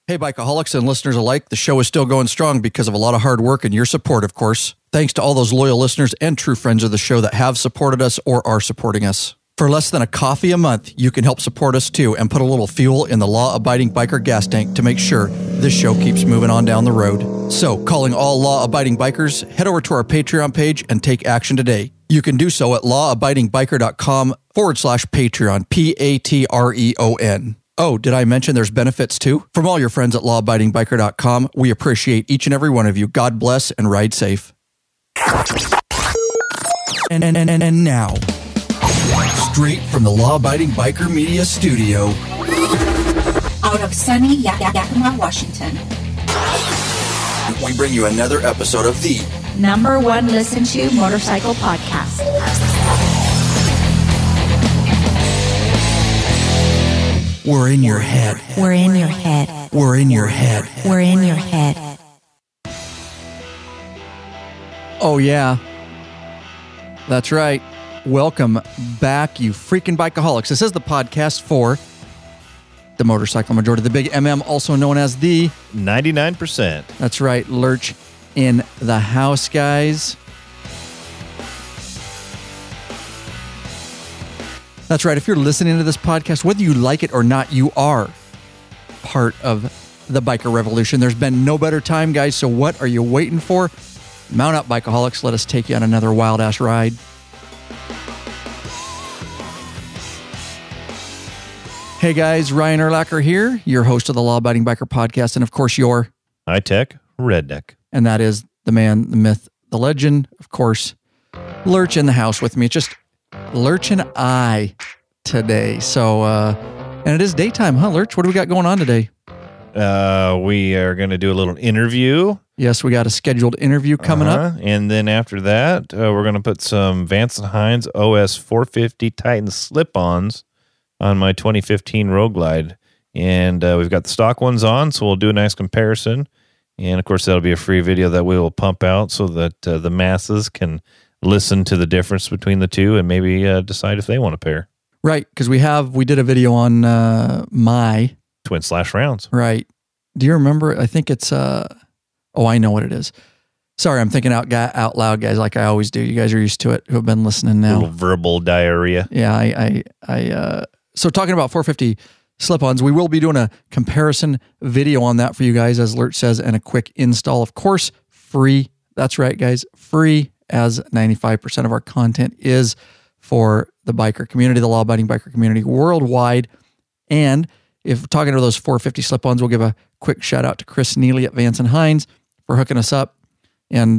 Hey, Bikaholics and listeners alike, the show is still going strong because of a lot of hard work and your support, of course. Thanks to all those loyal listeners and true friends of the show that have supported us or are supporting us. For less than a coffee a month, you can help support us too and put a little fuel in the law-abiding biker gas tank to make sure this show keeps moving on down the road. So, calling all law-abiding bikers, head over to our Patreon page and take action today. You can do so at lawabidingbiker.com/Patreon, Patreon. Oh, did I mention there's benefits too? From all your friends at lawabidingbiker.com, we appreciate each and every one of you. God bless and ride safe. And now, straight from the Law Abiding Biker Media Studio, out of sunny Yakima, Washington, we bring you another episode of the #1 listen to motorcycle podcast. We're in your head. We're in your head. We're in your head. We're in your head. Oh, yeah. That's right. Welcome back, you freaking Bikaholics. This is the podcast for the motorcycle majority, the big MM, also known as the 99%. That's right. Lurch in the house, guys. That's right. If you're listening to this podcast, whether you like it or not, you are part of the biker revolution. There's been no better time, guys. So what are you waiting for? Mount up, Bikaholics. Let us take you on another wild-ass ride. Hey, guys. Ryan Erlacher here, your host of the Law Abiding Biker Podcast. And, of course, your high-tech redneck. And that is the man, the myth, the legend, of course, Lurch in the house with me. It's just Lurch and I today. So, and it is daytime, huh, Lurch? What do we got going on today? We are going to do a little interview. Yes, we got a scheduled interview coming up. And then after that, we're going to put some Vance & Hines OS 450 Titan slip-ons on my 2015 Road Glide. And we've got the stock ones on, so we'll do a nice comparison. And, of course, that'll be a free video that we will pump out so that the masses can listen to the difference between the two and maybe decide if they want to pair. Right, because we did a video on my twin/rounds. Right. Do you remember? I think it's I know what it is. Sorry, I'm thinking out loud, guys, like I always do. You guys are used to it who have been listening now. A little verbal diarrhea. Yeah, so talking about 450 slip-ons, we will be doing a comparison video on that for you guys, as Lurch says, and a quick install. Of course, free. That's right, guys, free, as 95% of our content is for the biker community, the law-abiding biker community worldwide. And if we're talking to those 450 slip-ons, we'll give a quick shout-out to Chris Neely at Vance & Hines for hooking us up and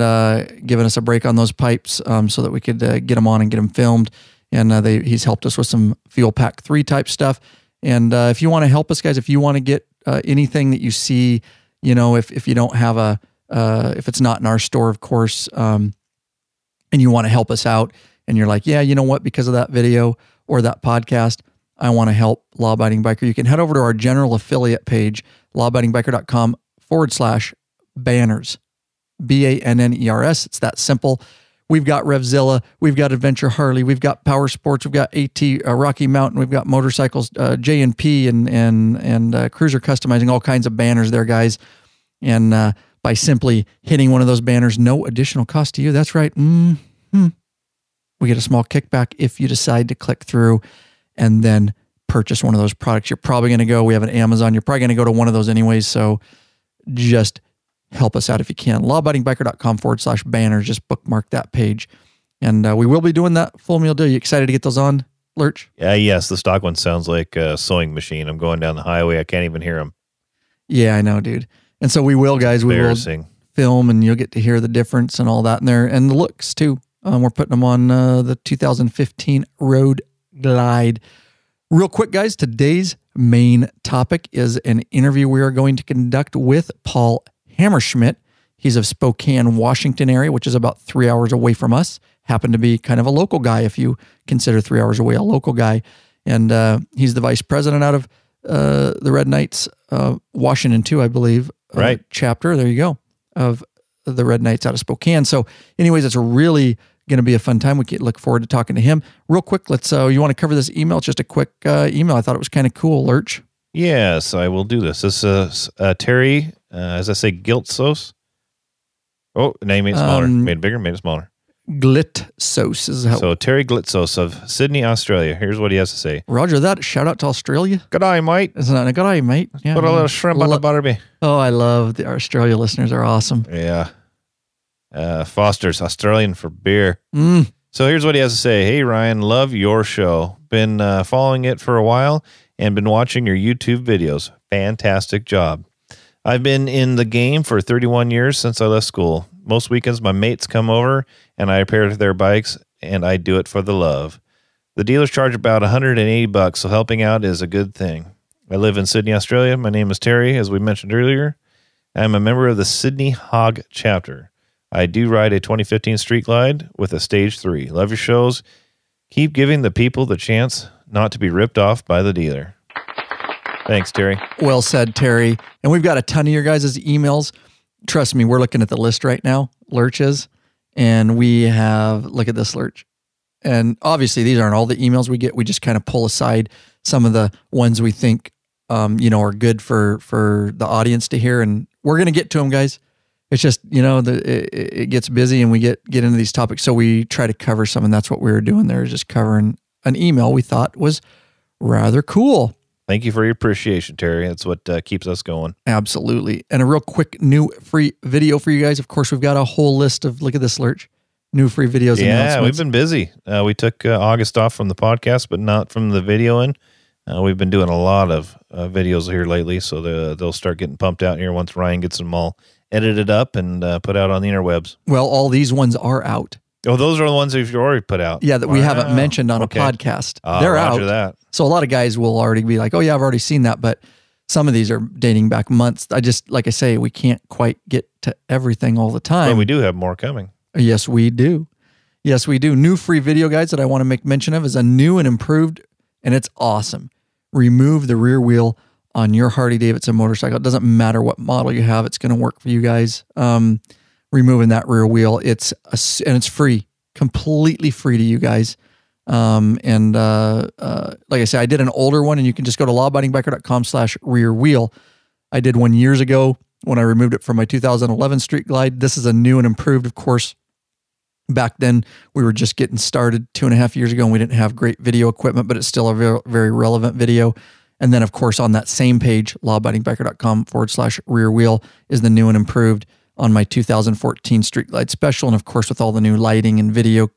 giving us a break on those pipes so that we could get them on and get them filmed. And he's helped us with some Fuel Pack 3 type stuff. And if you want to help us, guys, if you want to get anything that you see, you know, if you don't have if it's not in our store, of course, and you want to help us out, and you're like, yeah, you know what, because of that video or that podcast, I want to help Law Abiding Biker, you can head over to our general affiliate page, lawabidingbiker.com/banners, BANNERS. It's that simple. We've got Revzilla, we've got Adventure Harley, we've got Power Sports, we've got AT Rocky Mountain, we've got motorcycles, J&P and Cruiser Customizing, all kinds of banners there, guys. And by simply hitting one of those banners, no additional cost to you. That's right. We get a small kickback if you decide to click through and then purchase one of those products. You're probably going to go, we have an Amazon, you're probably going to go to one of those anyways. So just help us out if you can. lawabidingbiker.com/banners. Just bookmark that page. And we will be doing that full meal deal. You excited to get those on, Lurch? Yes, the stock one sounds like a sewing machine. I'm going down the highway. I can't even hear them. Yeah, I know, dude. And so we will, guys. We will film, and you'll get to hear the difference and all that in there, and the looks too. We're putting them on the 2015 Road Glide. Real quick, guys, today's main topic is an interview we are going to conduct with Paul Hammerschmidt. He's of Spokane, Washington area, which is about 3 hours away from us. Happened to be kind of a local guy, if you consider 3 hours away a local guy. And he's the vice president out of the Red Knights, Washington too, I believe. Right. Chapter, there you go, of the Red Knights out of Spokane. So anyways, it's really going to be a fun time. We can look forward to talking to him. Real quick, let's, you want to cover this email? It's just a quick email. I thought it was kind of cool, Lurch. Yes, I will do this. This is Terry, as I say, Giltsos. Oh, name made it smaller. Made it bigger, made it smaller. Glitsos is how. So Terry Glitsos of Sydney, Australia. Here's what he has to say. Roger that. Shout out to Australia. G'day, mate. Isn't that a good eye, mate? Yeah, Put a little shrimp on the butterby. Oh, I love the Australia listeners. Are awesome. Yeah. Foster's Australian for beer. Mm. So here's what he has to say. Hey, Ryan, love your show. Been following it for a while and been watching your YouTube videos. Fantastic job. I've been in the game for 31 years since I left school. Most weekends, my mates come over and I repair their bikes, and I do it for the love. The dealers charge about $180, so helping out is a good thing. I live in Sydney, Australia. My name is Terry, as we mentioned earlier. I'm a member of the Sydney Hog chapter. I do ride a 2015 Street Glide with a Stage 3. Love your shows. Keep giving the people the chance not to be ripped off by the dealer. Thanks, Terry. Well said, Terry. And we've got a ton of your guys' emails. Trust me, we're looking at the list right now, Lurches, and we have, look at this, Lurch. And obviously, these aren't all the emails we get. We just kind of pull aside some of the ones we think, are good for the audience to hear. And we're going to get to them, guys. It's just, it gets busy and we get into these topics. So we try to cover some, and that's what we were doing there, is just covering an email we thought was rather cool. Thank you for your appreciation, Terry. That's what keeps us going. Absolutely. And a real quick new free video for you guys. Of course, we've got a whole list of, look at this, Lurch, new free videos. Yeah, we've been busy. We took August off from the podcast, but not from the videoing. We've been doing a lot of videos here lately, so they'll start getting pumped out here once Ryan gets them all edited up and put out on the interwebs. Well, all these ones are out. Oh, those are the ones that you've already put out. Yeah, that we haven't mentioned on a podcast. They're out. That. So a lot of guys will already be like, oh yeah, I've already seen that. But some of these are dating back months. Like I say, we can't quite get to everything all the time. But we do have more coming. Yes, we do. Yes, we do. New free video guides that I want to make mention of is a new and improved, and it's awesome. Remove the rear wheel on your Harley-Davidson motorcycle. It doesn't matter what model you have. It's going to work for you guys. Removing that rear wheel. And it's free, completely free to you guys. Like I said, I did an older one, and you can just go to lawabidingbiker.com/rear wheel. I did one years ago when I removed it from my 2011 Street Glide. This is a new and improved, of course. Back then, we were just getting started 2.5 years ago, and we didn't have great video equipment, but it's still a very, very relevant video. And then, of course, on that same page, lawabidingbiker.com/rear wheel is the new and improved on my 2014 Street Glide Special. And of course, with all the new lighting and video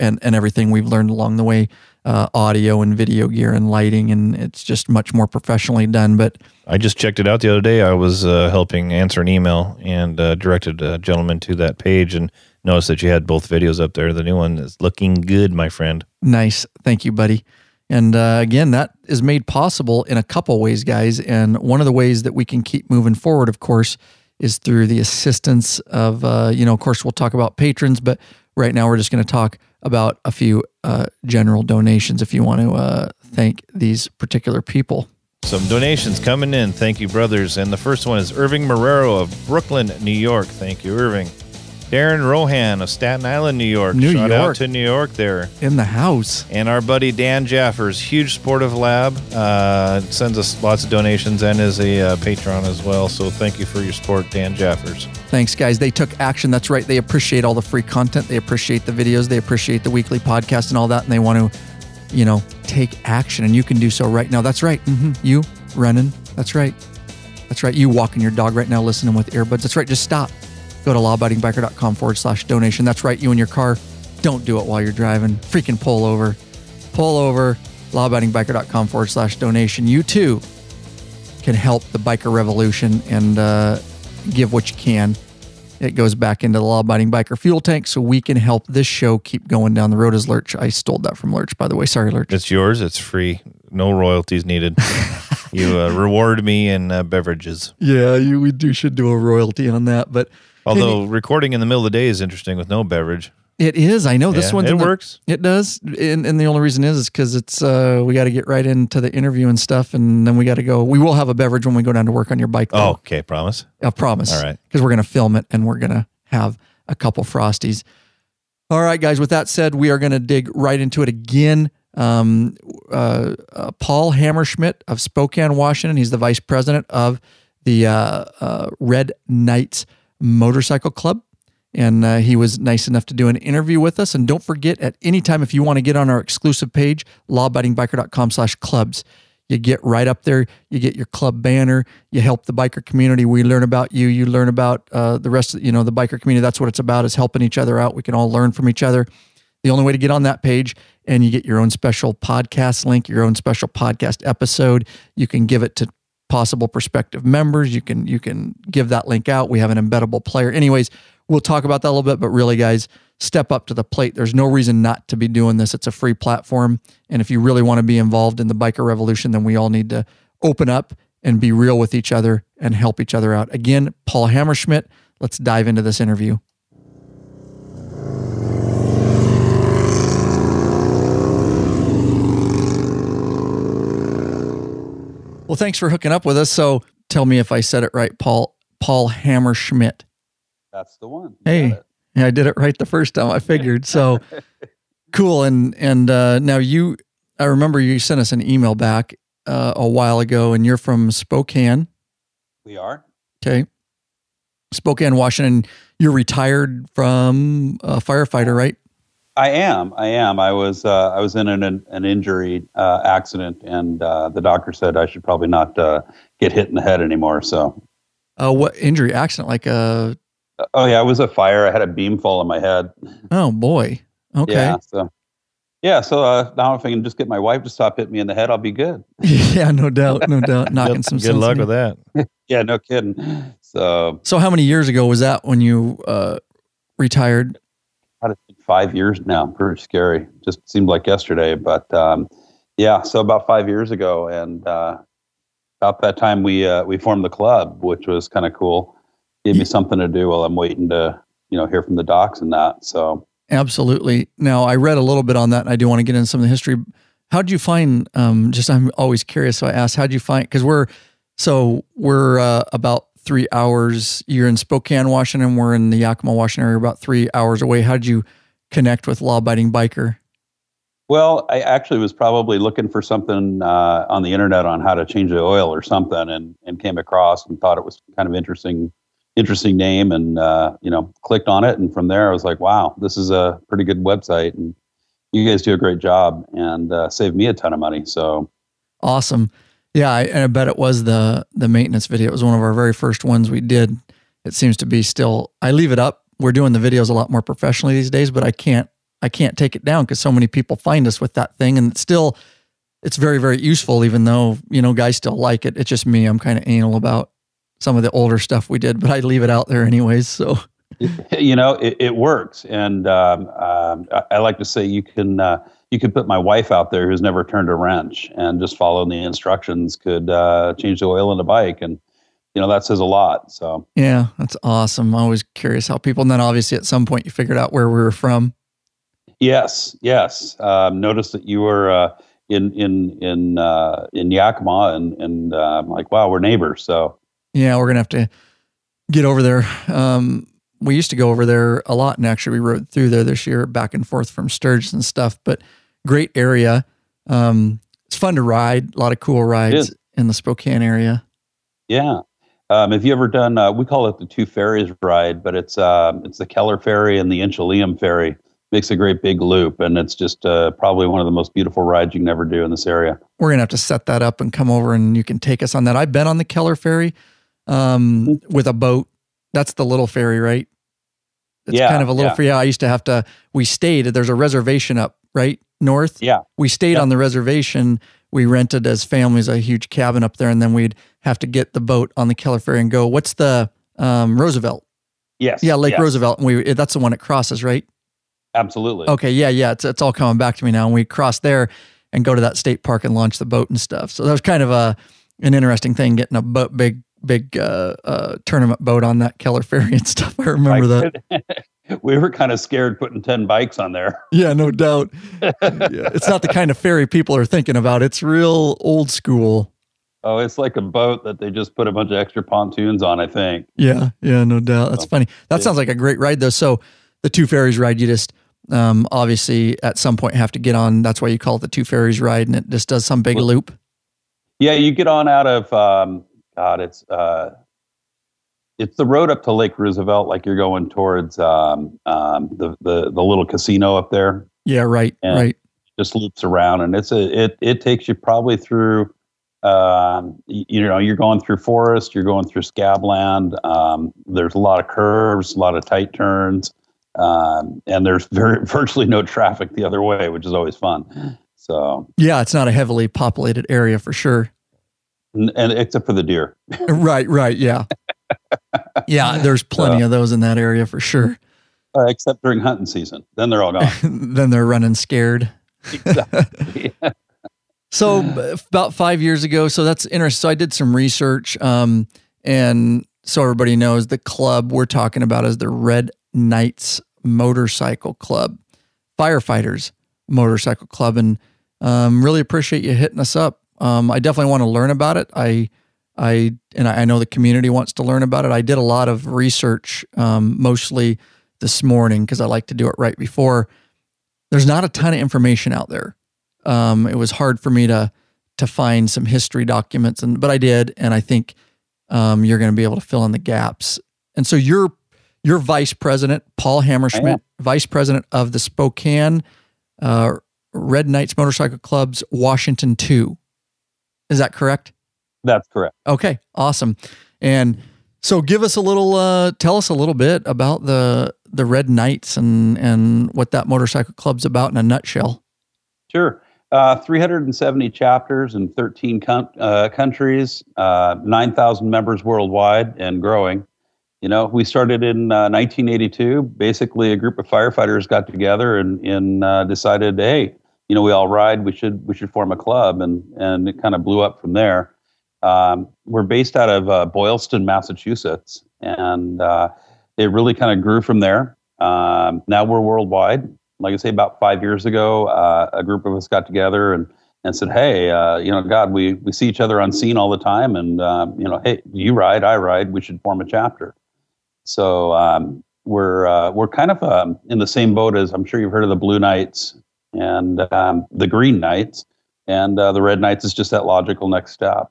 and everything we've learned along the way, audio and video gear and lighting, and it's just much more professionally done. But I just checked it out the other day. I was helping answer an email and directed a gentleman to that page and noticed that you had both videos up there. The new one is looking good, my friend. Nice. Thank you, buddy. And again, that is made possible in a couple ways, guys. And one of the ways that we can keep moving forward, of course, is through the assistance of, of course, we'll talk about patrons, but right now we're just going to talk about a few general donations if you want to thank these particular people. Some donations coming in. Thank you, brothers. And the first one is Irving Marrero of Brooklyn, New York. Thank you, Irving. Darren Rohan of Staten Island, New York. Shout out to New York there. In the house. And our buddy Dan Jaffers, huge support of LAB, sends us lots of donations and is a patron as well. So thank you for your support, Dan Jaffers. Thanks, guys. They took action. That's right. They appreciate all the free content. They appreciate the videos. They appreciate the weekly podcast and all that. And they want to, take action. And you can do so right now. That's right. You running. That's right. That's right. You walking your dog right now, listening with earbuds. That's right. Just stop. Go to lawabidingbiker.com/donation. That's right. You in your car. Don't do it while you're driving. Freaking pull over. Pull over. lawabidingbiker.com/donation. You too can help the biker revolution and give what you can. It goes back into the Law-Abiding Biker fuel tank so we can help this show keep going down the road as Lurch. I stole that from Lurch, by the way. Sorry, Lurch. It's yours. It's free. No royalties needed. You reward me in beverages. Yeah, we should do a royalty on that. But although recording in the middle of the day is interesting with no beverage. It is. I know this one. It works. It does. And the only reason is because it's we got to get right into the interview and stuff, and then we got to go. We will have a beverage when we go down to work on your bike, though. Oh, okay. Promise? I promise. All right. Because we're going to film it, and we're going to have a couple Frosties. All right, guys. With that said, we are going to dig right into it again. Paul Hammerschmidt of Spokane, Washington. He's the vice president of the Red Knights Motorcycle Club. And he was nice enough to do an interview with us. And don't forget, at any time, if you want to get on our exclusive page, lawabidingbiker.com/clubs, you get right up there. You get your club banner. You help the biker community. We learn about you. You learn about the rest of, the biker community. That's what it's about, is helping each other out. We can all learn from each other. The only way to get on that page, and you get your own special podcast link, your own special podcast episode. You can give it to possible prospective members. You can give that link out. We have an embeddable player. Anyways, we'll talk about that a little bit, but really, guys, step up to the plate. There's no reason not to be doing this. It's a free platform. And if you really want to be involved in the biker revolution, then we all need to open up and be real with each other and help each other out. Again, Paul Hammerschmidt, let's dive into this interview. Well, thanks for hooking up with us. So tell me if I said it right, Paul Hammerschmidt. That's the one. Hey, yeah, I did it right the first time. I figured. So cool. And now I remember you sent us an email back a while ago, and you're from Spokane. We are. Okay. Spokane, Washington. You're retired from Firefighter, right? I am. I was in an injury accident, and the doctor said I should probably not get hit in the head anymore. So, what injury? Accident? Like a? Oh yeah, it was a fire. I had a beam fall on my head. Oh boy. Okay. Yeah. So now if I can just get my wife to stop hitting me in the head, I'll be good. Yeah, no doubt. Knocking some sense. Good luck with that. Yeah, no kidding. So how many years ago was that when you retired? 5 years now. Pretty scary. Just seemed like yesterday, but yeah. So about 5 years ago, and about that time we formed the club, which was kind of cool. Gave me something to do while I'm waiting to hear from the docs and that. So absolutely. Now I read a little bit on that, and I do want to get into some of the history. How did you find? I'm always curious, so I asked, how did you find? Because we're about 3 hours. You're in Spokane, Washington. We're in the Yakima, Washington area, about 3 hours away. How did you connect with Law Abiding Biker? Well, I actually was probably looking for something on the internet on how to change the oil or something, and came across and thought it was kind of interesting name, and clicked on it, and from there I was like, wow, this is a pretty good website, and you guys do a great job, and saved me a ton of money. So awesome. Yeah, I bet it was the maintenance video. It was one of our very first ones we did. It seems to be still. I leave it up. We're doing the videos a lot more professionally these days, but I can't take it down because so many people find us with that thing, and it's very, very useful. Even though guys still like it. It's just me. I'm kind of anal about some of the older stuff we did, but I leave it out there anyways. So it works, and I like to say you can put my wife out there who's never turned a wrench, and just following the instructions could change the oil in the bike, and that says a lot. So yeah, that's awesome. I'm always curious how people. And then obviously at some point you figured out where we were from. Yes. Noticed that you were in Yakima, and I'm like, wow, we're neighbors. So yeah, we're gonna have to get over there. We used to go over there a lot, and actually we rode through there this year, back and forth from Sturgis and stuff. But great area. It's fun to ride. A lot of cool rides in the Spokane area. Yeah. Have you ever done? We call it the Two Ferries ride, but it's the Keller Ferry and the Inchelium Ferry. Makes a great big loop, and it's just probably one of the most beautiful rides you can ever do in this area. We're gonna have to set that up and come over, and you can take us on that. I've been on the Keller Ferry with a boat. That's the little ferry, right? It's kind of a little ferry. Yeah, I used to have to. We stayed. There's a reservation up right north. Yeah, we stayed on the reservation. We rented as families a huge cabin up there, and then we'd have to get the boat on the Keller Ferry and go. What's the Roosevelt? Yes. Yeah, Lake Roosevelt, and that's the one it crosses, right? Absolutely. Okay. Yeah. It's all coming back to me now. And we cross there and go to that state park and launch the boat and stuff. So that was kind of an interesting thing, getting a big tournament boat on that Keller Ferry and stuff. I remember that. We were kind of scared putting 10 bikes on there. Yeah, no doubt. It's not the kind of ferry people are thinking about. It's real old school. Oh, it's like a boat that they just put a bunch of extra pontoons on, I think. Yeah, no doubt. That's funny. That sounds like a great ride though. So the Two Ferries ride, you just obviously at some point have to get on. That's why you call it the Two Ferries ride, and it just does some big loop. Yeah, you get on out of it's the road up to Lake Roosevelt, like you're going towards the little casino up there. Yeah, right, and right. Just loops around, and it takes you probably through. You're going through forest, you're going through scabland. There's a lot of curves, a lot of tight turns, and there's virtually no traffic the other way, which is always fun. So yeah, it's not a heavily populated area for sure. And except for the deer. Right. Yeah. Yeah. There's plenty of those in that area for sure. Except during hunting season. Then they're all gone. Then they're running scared. Exactly. So about 5 years ago, so that's interesting. So I did some research, and so everybody knows the club we're talking about is the Red Knights Motorcycle Club, Firefighters Motorcycle Club, and really appreciate you hitting us up. I definitely want to learn about it. I know the community wants to learn about it. I did a lot of research, mostly this morning, because I like to do it right before. There's not a ton of information out there. It was hard for me to find some history documents, but I did, and I think you're going to be able to fill in the gaps. And so you're vice president, Paul Hammerschmidt, vice president of the Spokane Red Knights Motorcycle Club's Washington 2. Is that correct? That's correct. Okay, awesome. And so tell us a little bit about the Red Knights and what that motorcycle club's about in a nutshell. Sure. 370 chapters in 13 countries, 9,000 members worldwide and growing. We started in 1982. Basically, a group of firefighters got together and decided, hey, we all ride. We should form a club, and it kind of blew up from there. We're based out of Boylston, Massachusetts, and it really kind of grew from there. Now we're worldwide. Like I say, about 5 years ago, a group of us got together and said, hey, God, we see each other on scene all the time, and hey, you ride, I ride. We should form a chapter. So we're kind of in the same boat as, I'm sure you've heard of the Blue Knights and the Green Knights, and the Red Knights is just that logical next step.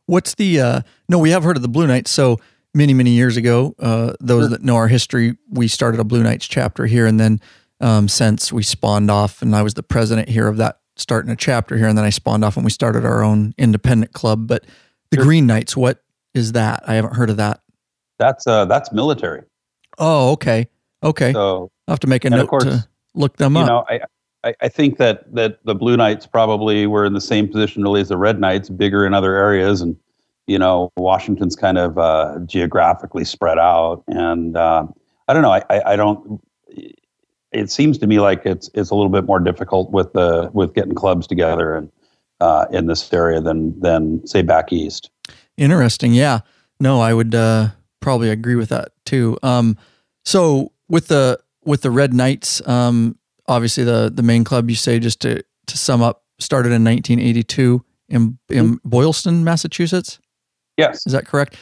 What's the, no, we have heard of the Blue Knights. So many years ago, those that know our history, we started a Blue Knights chapter here. And then since we spawned off, and I was the president here of that, starting a chapter here. And then I spawned off and we started our own independent club. But the Green Knights, what is that? I haven't heard of that. That's military. Oh, okay. So I'll have to make a note to look them up. I think that the Blue Knights probably were in the same position really as the Red Knights, bigger in other areas, and Washington's kind of geographically spread out, and I don't know. I don't. It seems to me like it's a little bit more difficult with getting clubs together and in this area than say back east. Interesting. Yeah. No, I would probably agree with that too. So with the Red Knights, obviously the main club, you say, just to sum up, started in 1982 in Boylston, Massachusetts. Yes. Is that correct?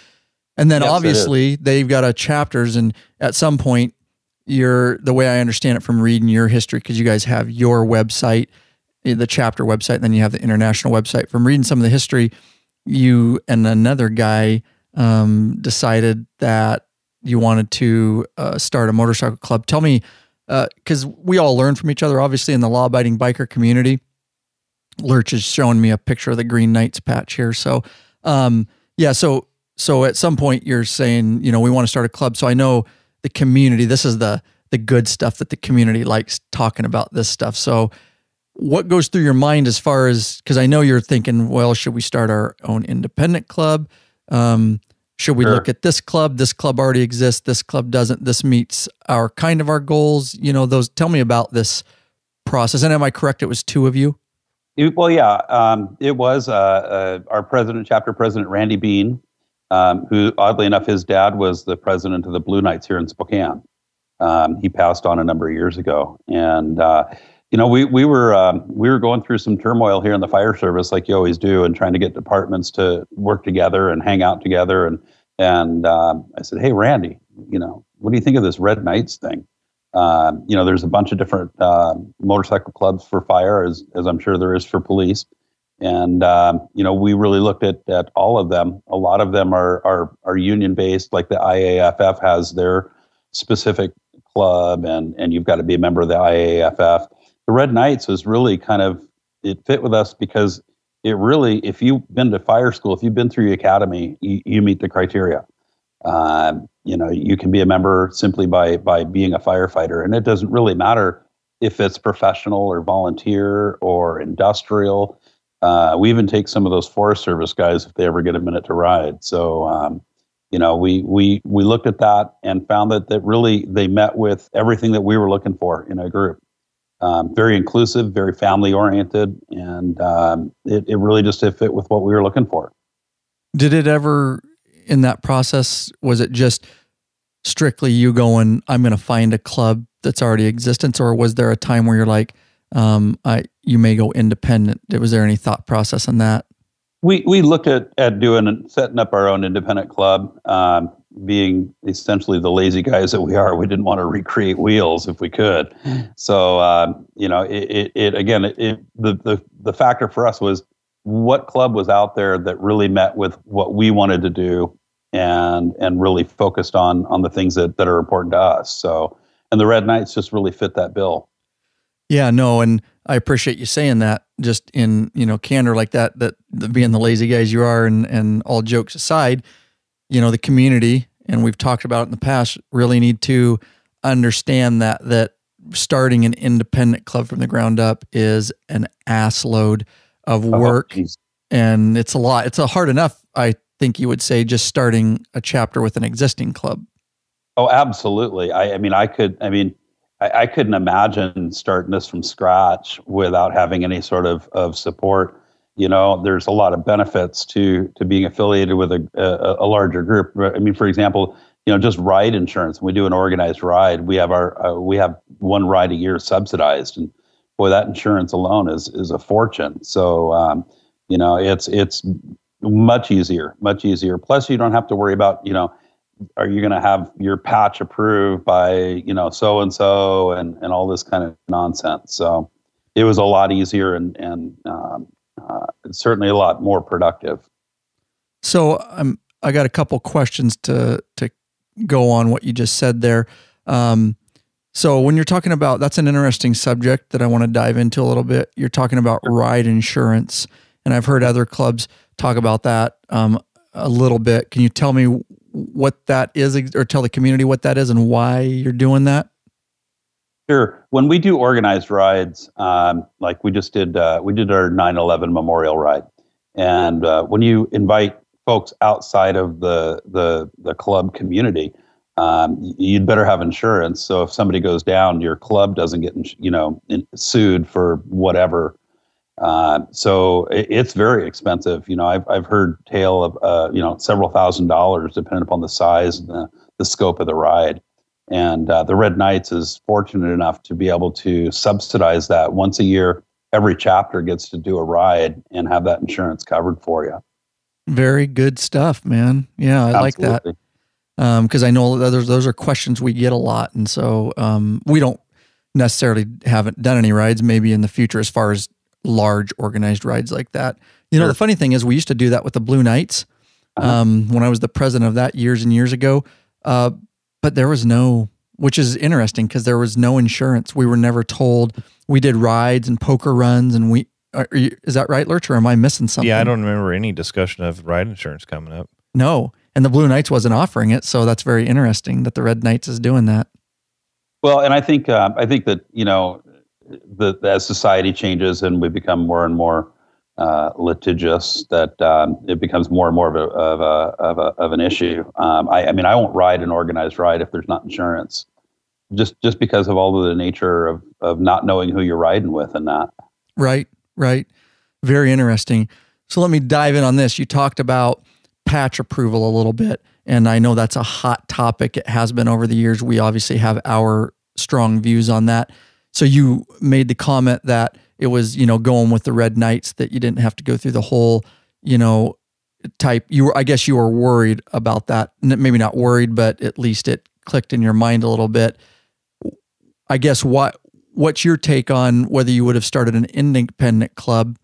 And then obviously they've got chapters, and at some point the way I understand it from reading your history, because you guys have your website, the chapter website, and then you have the international website. From reading some of the history, you and another guy decided that you wanted to start a motorcycle club. Tell me, because we all learn from each other, obviously, in the law-abiding biker community. Lurch is showing me a picture of the Green Knights patch here. So, so at some point you're saying, we want to start a club. So I know the community, this is the good stuff that the community likes talking about, this stuff. So what goes through your mind as far as, because I know you're thinking, well, should we start our own independent club? Should we look at this club? This club already exists. This club doesn't. This meets our goals. Tell me about this process. And am I correct? It was two of you? It was our chapter president, Randy Bean, who, oddly enough, his dad was the president of the Blue Knights here in Spokane. He passed on a number of years ago. And, we were going through some turmoil here in the fire service, like you always do, and trying to get departments to work together and hang out together. And I said, hey, Randy, what do you think of this Red Knights thing? There's a bunch of different motorcycle clubs for fire, as I'm sure there is for police. And, we really looked at all of them. A lot of them are union based, like the IAFF has their specific club, and you've got to be a member of the IAFF. The Red Knights was really it fit with us because it really, if you've been to fire school, if you've been through the academy, you meet the criteria. You can be a member simply by being a firefighter, and it doesn't really matter if it's professional or volunteer or industrial. We even take some of those Forest Service guys if they ever get a minute to ride. So, we looked at that and found that really they met with everything that we were looking for in a group. Very inclusive, very family oriented, and it really just fit with what we were looking for. Did it ever, in that process, was it just strictly you going, I'm going to find a club that's already existent, or was there a time where you're like, you may go independent? Was there any thought process on that? We looked at setting up our own independent club. Being essentially the lazy guys that we are, we didn't want to recreate wheels if we could. So, the factor for us was what club was out there that really met with what we wanted to do and really focused on the things that are important to us. So, and the Red Knights just really fit that bill. Yeah, no, and I appreciate you saying that, just in, candor like that being the lazy guys you are, and all jokes aside, the community, and we've talked about it in the past, really need to understand that starting an independent club from the ground up is an ass load of work. And it's a lot. It's hard enough, I think you would say, just starting a chapter with an existing club. Oh, absolutely. I couldn't imagine starting this from scratch without having any sort of support. There's a lot of benefits to being affiliated with a larger group. For example, just ride insurance. When we do an organized ride, we have we have one ride a year subsidized, and boy, that insurance alone is a fortune. So, it's much easier. Plus, you don't have to worry about, are you going to have your patch approved by, so-and-so and all this kind of nonsense. So it was a lot easier and certainly a lot more productive. So I got a couple questions to go on what you just said there. So when you're talking about, that's an interesting subject that I want to dive into a little bit. You're talking about ride insurance, and I've heard other clubs talk about that a little bit. Can you tell me what that is, or tell the community what that is and why you're doing that? Sure. When we do organized rides, like we just did, we did our 9/11 memorial ride, and when you invite folks outside of the club community, you'd better have insurance. So if somebody goes down, your club doesn't get sued for whatever. So it's very expensive. I've heard tale of several $1,000s depending upon the size and the scope of the ride. And the Red Knights is fortunate enough to be able to subsidize that once a year. Every chapter gets to do a ride and have that insurance covered for you. Very good stuff, man. Yeah, I like that. Because I know that those are questions we get a lot. And so we don't necessarily haven't done any rides maybe in the future as far as large organized rides like that. Sure. The funny thing is we used to do that with the Blue Knights when I was the president of that years and years ago. But there was which is interesting because there was no insurance. We were never told. We did rides and poker runs, and is that right, Lurch, or am I missing something? Yeah, I don't remember any discussion of ride insurance coming up. No, and the Blue Knights wasn't offering it, so that's very interesting that the Red Knights is doing that. Well, and I think that as society changes and we become more and more litigious, that it becomes more and more of an issue. I won't ride an organized ride if there's not insurance, just because of all of the nature of not knowing who you're riding with and that. Right. Very interesting. So let me dive in on this. You talked about patch approval a little bit, and I know that's a hot topic. It has been over the years. We obviously have our strong views on that. So you made the comment that it was, going with the Red Knights, that you didn't have to go through the whole, type. I guess you were worried about that. Maybe not worried, but at least it clicked in your mind a little bit. I guess what's your take on whether you would have started an independent club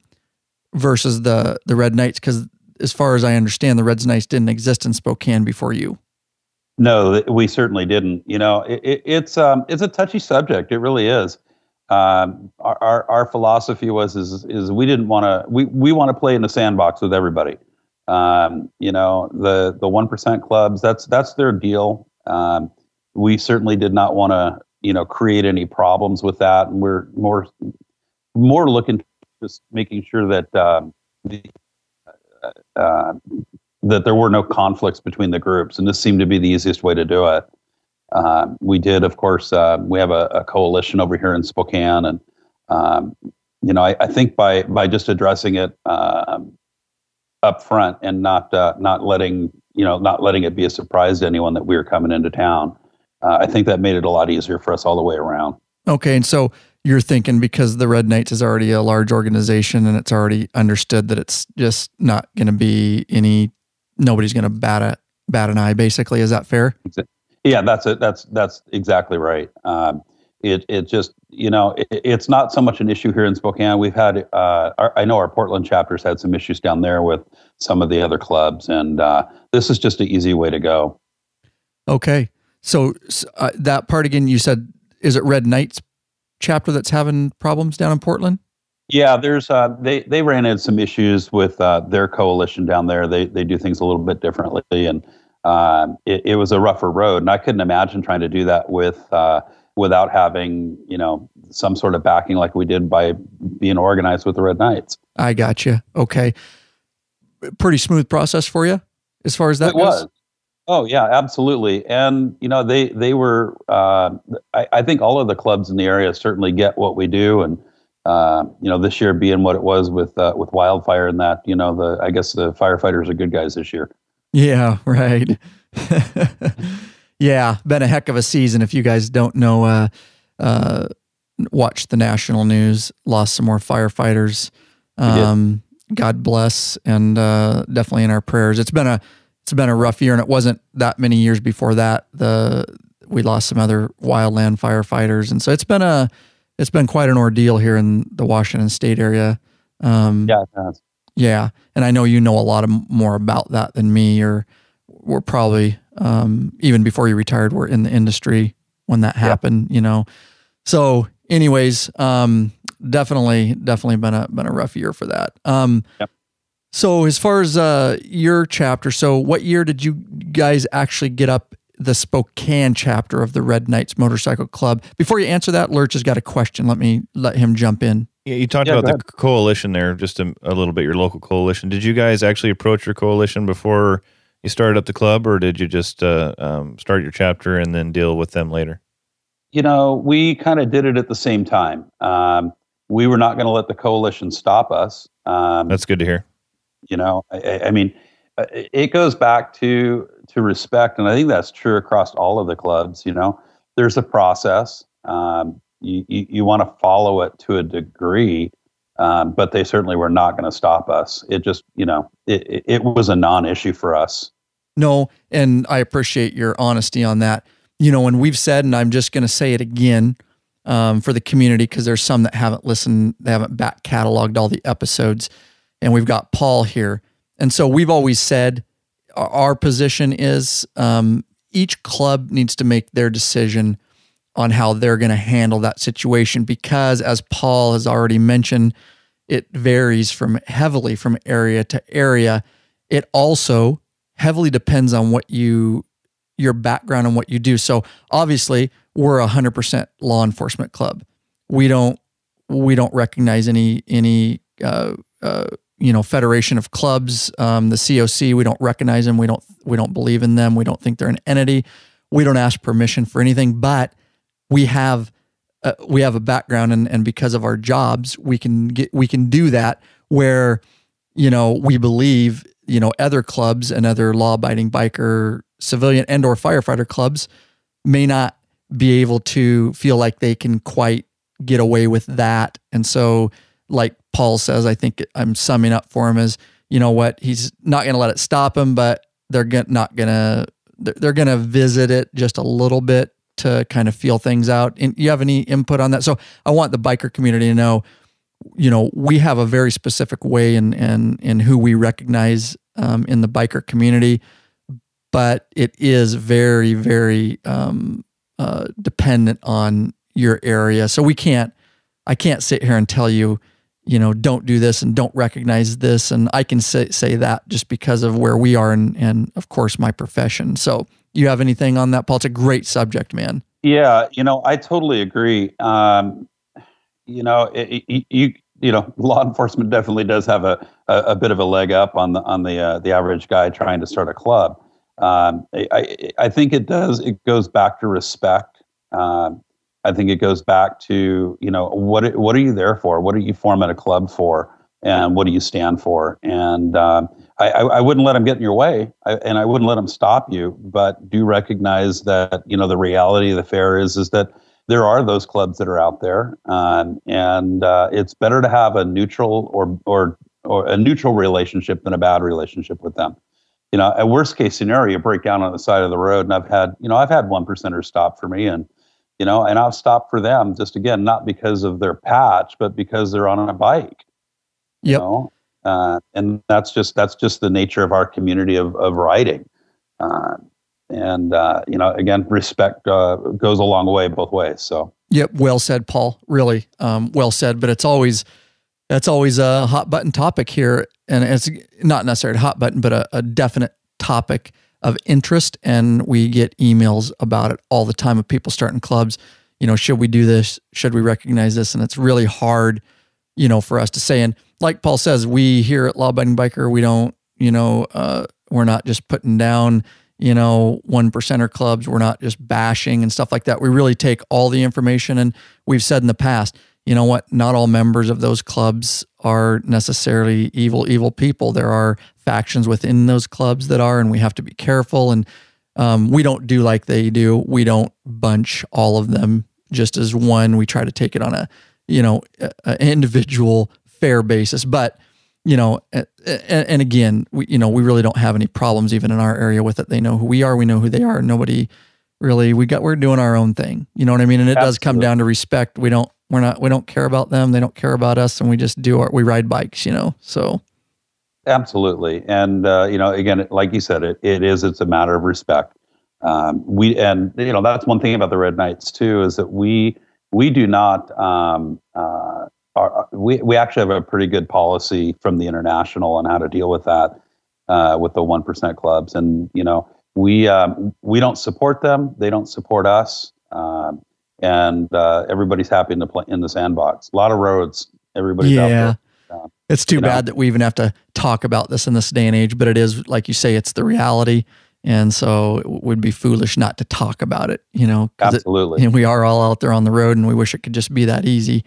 versus the Red Knights? Because as far as I understand, the Red Knights didn't exist in Spokane before you. No, we certainly didn't. It's a touchy subject. It really is. Our philosophy is we didn't want to. We want to play in the sandbox with everybody. The 1% clubs, that's their deal. We certainly did not want to create any problems with that, and we're more looking just making sure that that there were no conflicts between the groups, and this seemed to be the easiest way to do it. We did, of course, we have a coalition over here in Spokane, and I think by just addressing it up front and not letting it be a surprise to anyone that we were coming into town, I think that made it a lot easier for us all the way around. Okay, and so you're thinking because the Red Knights is already a large organization and it's already understood that it's just not going to be nobody's going to bat an eye. Basically, is that fair? Yeah, that's it. That's exactly right. It just it's not so much an issue here in Spokane. We've had I know our Portland chapter's had some issues down there with some of the other clubs, and this is just an easy way to go. Okay, so that part again, you said, is it Red Knights chapter that's having problems down in Portland? Yeah, there's they ran into some issues with their coalition down there. They do things a little bit differently, and it was a rougher road. And I couldn't imagine trying to do that without having some sort of backing like we did by being organized with the Red Knights. I got you. Okay, pretty smooth process for you as far as that goes. Was. Oh yeah, absolutely. And they were. I think all of the clubs in the area certainly get what we do, and this year being what it was with Wildfire, and that I guess the Firefighters are good guys this year. Yeah, right. Yeah, been a heck of a season. If you guys don't know, watch the national news. Lost some more firefighters. God bless, and definitely in our prayers. It's been a rough year, and it wasn't that many years before that. We lost some other wildland firefighters, and so it's been quite an ordeal here in the Washington State area. Yeah, it has. Yeah, and I know you know a lot more about that than me. Or we're probably even before you retired, we're in the industry when that happened. So, anyways, definitely been a rough year for that. Yep. So, as far as your chapter, so what year did you guys actually get up the Spokane chapter of the Red Knights Motorcycle Club? Before you answer that, Lurch has got a question. Let him jump in. Yeah, you talked about the coalition there, just a little bit, your local coalition. Did you guys actually approach your coalition before you started up the club, or did you just start your chapter and then deal with them later? We kind of did it at the same time. We were not going to let the coalition stop us. That's good to hear. I mean, it goes back to respect, and I think that's true across all of the clubs. There's a process. You want to follow it to a degree, but they certainly were not going to stop us. It just, it was a non-issue for us. No, and I appreciate your honesty on that. When we've said, and I'm just going to say it again for the community, because there's some that haven't listened, they haven't back cataloged all the episodes, and we've got Paul here. And so we've always said our position is each club needs to make their decision on how they're going to handle that situation, because as Paul has already mentioned, it varies heavily from area to area. It also heavily depends on your background and what you do. So obviously we're 100% law enforcement club. We don't recognize any federation of clubs. The COC, we don't recognize them. We don't believe in them. We don't think they're an entity. We don't ask permission for anything, but we have a background, and because of our jobs, we can do that where, we believe, other clubs and other law-abiding biker, civilian and or firefighter clubs may not be able to feel like they can quite get away with that. And so, like Paul says, I think I'm summing up for him as, he's not going to let it stop him, but they're going to visit it just a little bit to kind of feel things out. And you have any input on that? So I want the biker community to know, we have a very specific way in who we recognize in the biker community, but it is very, very dependent on your area. So I can't sit here and tell you, don't do this and don't recognize this. And I can say that just because of where we are and of course my profession. So you have anything on that, Paul? It's a great subject, man. Yeah. I totally agree. Law enforcement definitely does have a bit of a leg up on the average guy trying to start a club. I think it does. It goes back to respect. I think it goes back to, what are you there for? What are you forming a club for? And what do you stand for? And I wouldn't let them get in your way, and I wouldn't let them stop you. But do recognize that, the reality of the fair is that there are those clubs that are out there, and it's better to have a neutral or a neutral relationship than a bad relationship with them. A worst case scenario, you break down on the side of the road, and I've had 1%ers stop for me, and I've stopped for them, just again, not because of their patch, but because they're on a bike. Yep. And that's just the nature of our community of riding. Again, respect goes a long way both ways. So. Yep. Well said, Paul. Really well said. But that's always a hot button topic here, and it's not necessarily a hot button, but a definite topic of interest. And we get emails about it all the time of people starting clubs. Should we do this? Should we recognize this? And it's really hard, for us to say. And like Paul says, we here at Law Abiding Biker, we don't, we're not just putting down, 1%er clubs. We're not just bashing and stuff like that. We really take all the information, and we've said in the past, not all members of those clubs are necessarily evil people. There are factions within those clubs that are, and we have to be careful. And we don't do like they do. We don't bunch all of them just as one. We try to take it on a individual fair basis. But, and again, we really don't have any problems even in our area with it. They know who we are. We know who they are. Nobody really, we're doing our own thing. You know what I mean? And it does come down to respect. We don't care about them. They don't care about us. And we just we ride bikes, so. Absolutely. And, again, like you said, it's a matter of respect. That's one thing about the Red Knights too, is that we do not, we actually have a pretty good policy from the international on how to deal with that, with the 1% clubs. And, we don't support them. They don't support us. And everybody's happy to play in the sandbox. A lot of roads. Everybody's out there. It's too bad that we even have to talk about this in this day and age, but it is, like you say, it's the reality. And so it would be foolish not to talk about it, Absolutely. And we are all out there on the road, and we wish it could just be that easy.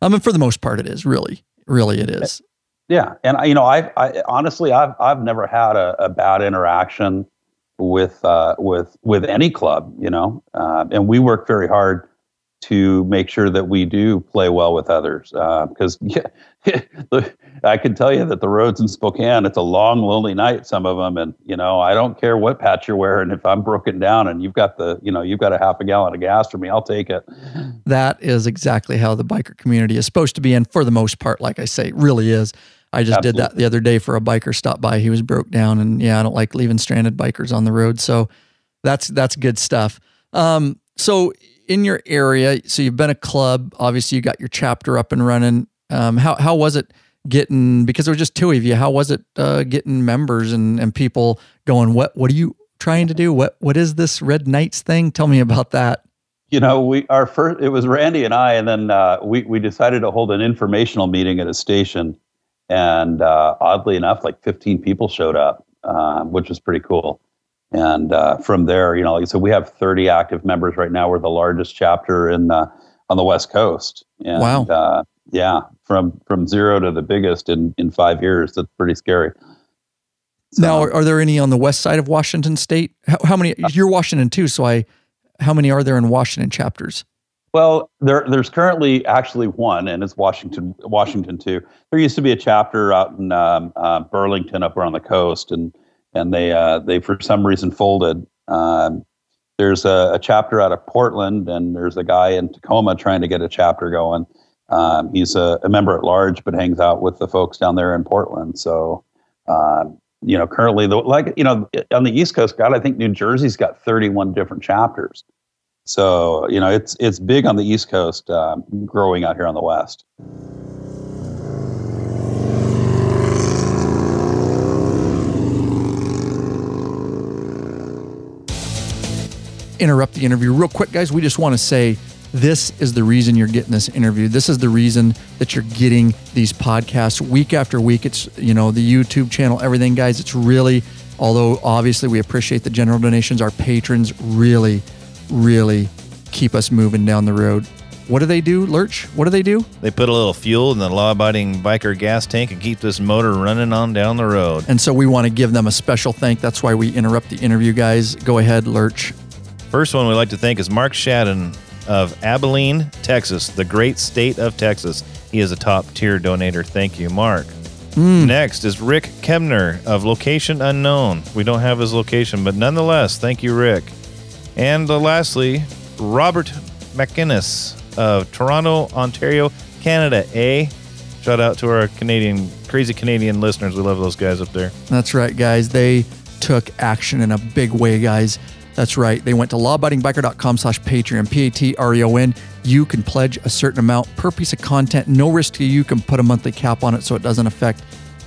And for the most part, it is really it is. Yeah. And I honestly, I've never had a bad interaction with any club, and we work very hard to make sure that we do play well with others. Because I can tell you that the roads in Spokane, it's a long, lonely night, some of them. And, I don't care what patch you're wearing. If I'm broken down and you've got a half a gallon of gas for me, I'll take it. That is exactly how the biker community is supposed to be. And for the most part, like I say, it really is. I just did that the other day for a biker stopped by. He was broke down, and I don't like leaving stranded bikers on the road. So that's good stuff. So in your area, so you've been a club, obviously you got your chapter up and running. How was it getting, because there was just two of you, how was it getting members and people going, what are you trying to do? What is this Red Knights thing? Tell me about that. It was Randy and I, and then we decided to hold an informational meeting at a station. And oddly enough, like 15 people showed up, which was pretty cool. And from there, so we have 30 active members right now. We're the largest chapter on the West Coast. And, wow. From zero to the biggest in 5 years. That's pretty scary. So, now, are there any on the west side of Washington State? How many? You're Washington too, so how many are there in Washington chapters? Well, there's currently actually one, and it's Washington too. There used to be a chapter out in Burlington up around the coast, and they for some reason folded. there's a chapter out of Portland, and there's a guy in Tacoma trying to get a chapter going. He's a member at large, but hangs out with the folks down there in Portland. So, currently, on the East Coast, God, I think New Jersey's got 31 different chapters. So, it's big on the East Coast, growing out here on the West. Interrupt the interview real quick, guys. We just want to say this is the reason you're getting this interview. This is the reason that you're getting these podcasts week after week. It's, the YouTube channel, everything, guys. It's really, although obviously we appreciate the general donations, our patrons really, really keep us moving down the road. What do they do, Lurch? What do they do? They put a little fuel in the law-abiding biker gas tank and keep this motor running on down the road. And so we want to give them a special thank. That's why we interrupt the interview, guys. Go ahead, Lurch. First one we'd like to thank is Mark Shadden of Abilene, Texas, the great state of Texas. He is a top-tier donator. Thank you, Mark. Next is Rick Kemner of Location Unknown. We don't have his location, but nonetheless, thank you, Rick. And lastly, Robert McInnes of Toronto, Ontario, Canada. Shout out to our crazy Canadian listeners. We love those guys up there. That's right, guys. They took action in a big way, guys. That's right. They went to lawabidingbiker.com/Patreon, Patreon. You can pledge a certain amount per piece of content. No risk to you. You can put a monthly cap on it so it doesn't affect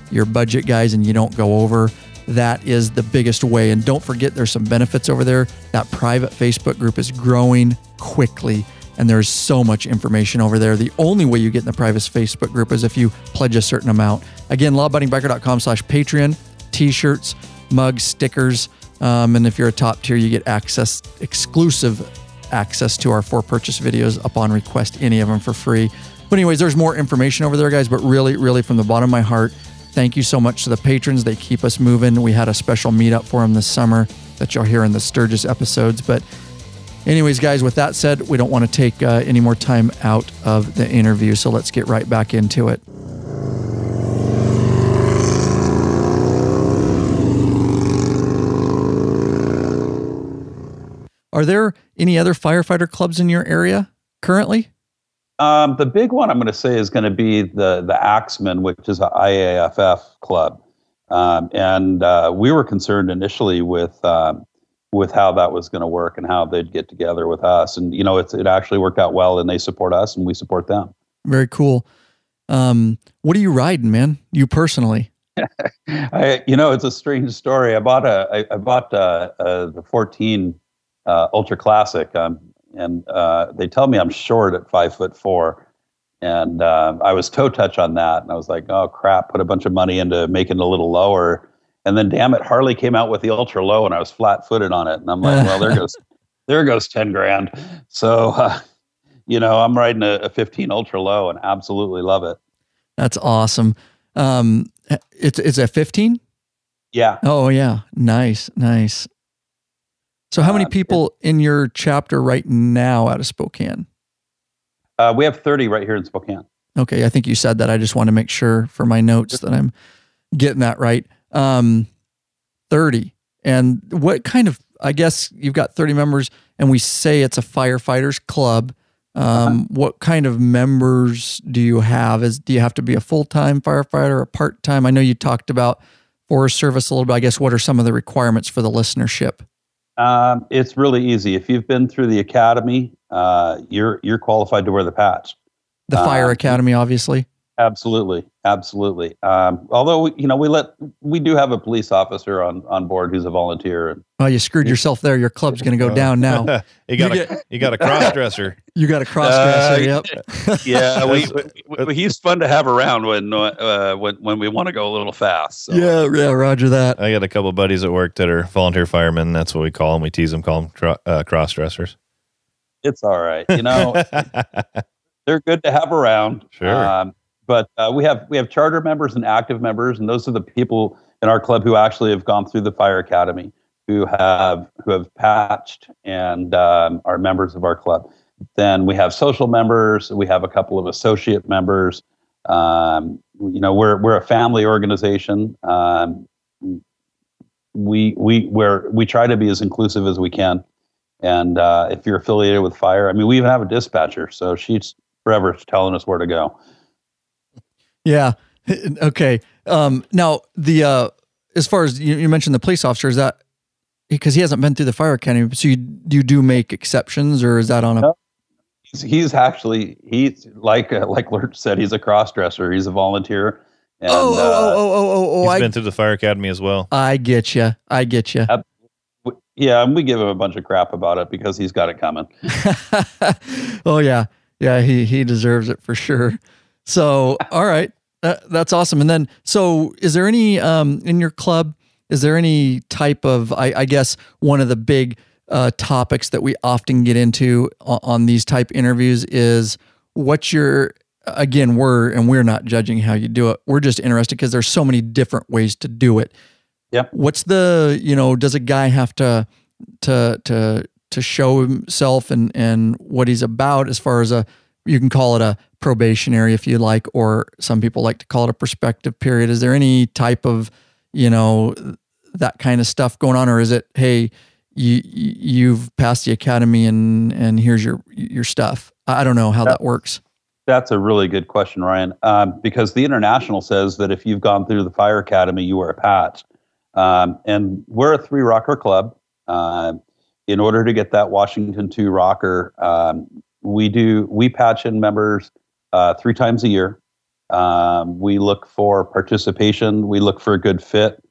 your budget, guys, and you don't go over. That is the biggest way. And don't forget, there's some benefits over there. That private Facebook group is growing quickly, and there's so much information over there. The only way you get in the private Facebook group is if you pledge a certain amount. Again, lawabidingbiker.com/Patreon, t-shirts, mugs, stickers. And if you're a top tier, you get exclusive access to our 4 purchase videos upon request, any of them for free. But anyways, there's more information over there, guys. But really, really from the bottom of my heart, thank you so much to the patrons. They keep us moving. We had a special meetup for them this summer that you'll hear in the Sturgis episodes. But anyways, guys, with that said, we don't want to take any more time out of the interview. So let's get right back into it. Are there any other firefighter clubs in your area currently? The big one I'm going to say is going to be the Axemen, which is an IAFF club. And we were concerned initially with how that was going to work and how they'd get together with us. And, it actually worked out well, and they support us and we support them. Very cool. What are you riding, man? You personally? It's a strange story. I bought the 14 Ultra Classic, and they tell me I'm short at 5'4", and I was toe touch on that, and I was like, oh crap! Put a bunch of money into making it a little lower, and then damn it, Harley came out with the Ultra Low, and I was flat footed on it, and I'm like, well, there goes 10 grand. So I'm riding a 15 Ultra Low and absolutely love it. That's awesome. It's a 15. Yeah. Oh yeah, nice. So how many people in your chapter right now out of Spokane? We have 30 right here in Spokane. Okay, I think you said that. I just want to make sure for my notes that I'm getting that right. 30. And what kind of, I guess you've got 30 members, and we say it's a firefighters club. What kind of members do you have? Do you have to be a full-time firefighter or part-time? I know you talked about Forest Service a little bit. I guess what are some of the requirements for the listenership? It's really easy. If you've been through the academy, you're qualified to wear the patch. The Fire Academy, obviously. Absolutely. Although we do have a police officer on board who's a volunteer. Oh, you screwed yourself there. Your club's going to go down now. you got a cross dresser. You got a cross dresser. Yep. Yeah, he's fun to have around when we want to go a little fast. So. Yeah. Roger that. I got a couple of buddies at work that are volunteer firemen. That's what we call them. We tease them, call them cross dressers. It's all right. They're good to have around. Sure. But we have charter members and active members, and those are the people in our club who actually have gone through the Fire Academy, who have patched and are members of our club. Then we have social members. We have a couple of associate members. We're a family organization. We try to be as inclusive as we can. And if you're affiliated with fire, I mean, we even have a dispatcher, so she's forever telling us where to go. Yeah. Okay. Now the as far as you mentioned the police officer, is that because he hasn't been through the fire academy, so you do make exceptions, or is that on a? No, he's like Lurch said, he's a cross dresser. He's a volunteer. And, he's been through the fire academy as well. I get you. Yeah, and we give him a bunch of crap about it because he's got it coming. Oh yeah, he deserves it for sure. So all right, that's awesome. And then, so is there any in your club? Is there any type of I guess one of the big topics that we often get into on these type interviews is what's your, again, we're not judging how you do it. We're just interested because there's so many different ways to do it. Yep. What's the, does a guy have to show himself and what he's about as far as you can call it a probationary if you like, or some people like to call it a prospective period. Is there any type of, that kind of stuff going on, or is it, hey, you've passed the academy and here's your stuff? I don't know how that works. That's a really good question, Ryan, because the International says that if you've gone through the fire academy, you wear a patch. And we're a 3-rocker club. In order to get that Washington 2 rocker, we patch in members 3 times a year. We look for participation. We look for a good fit.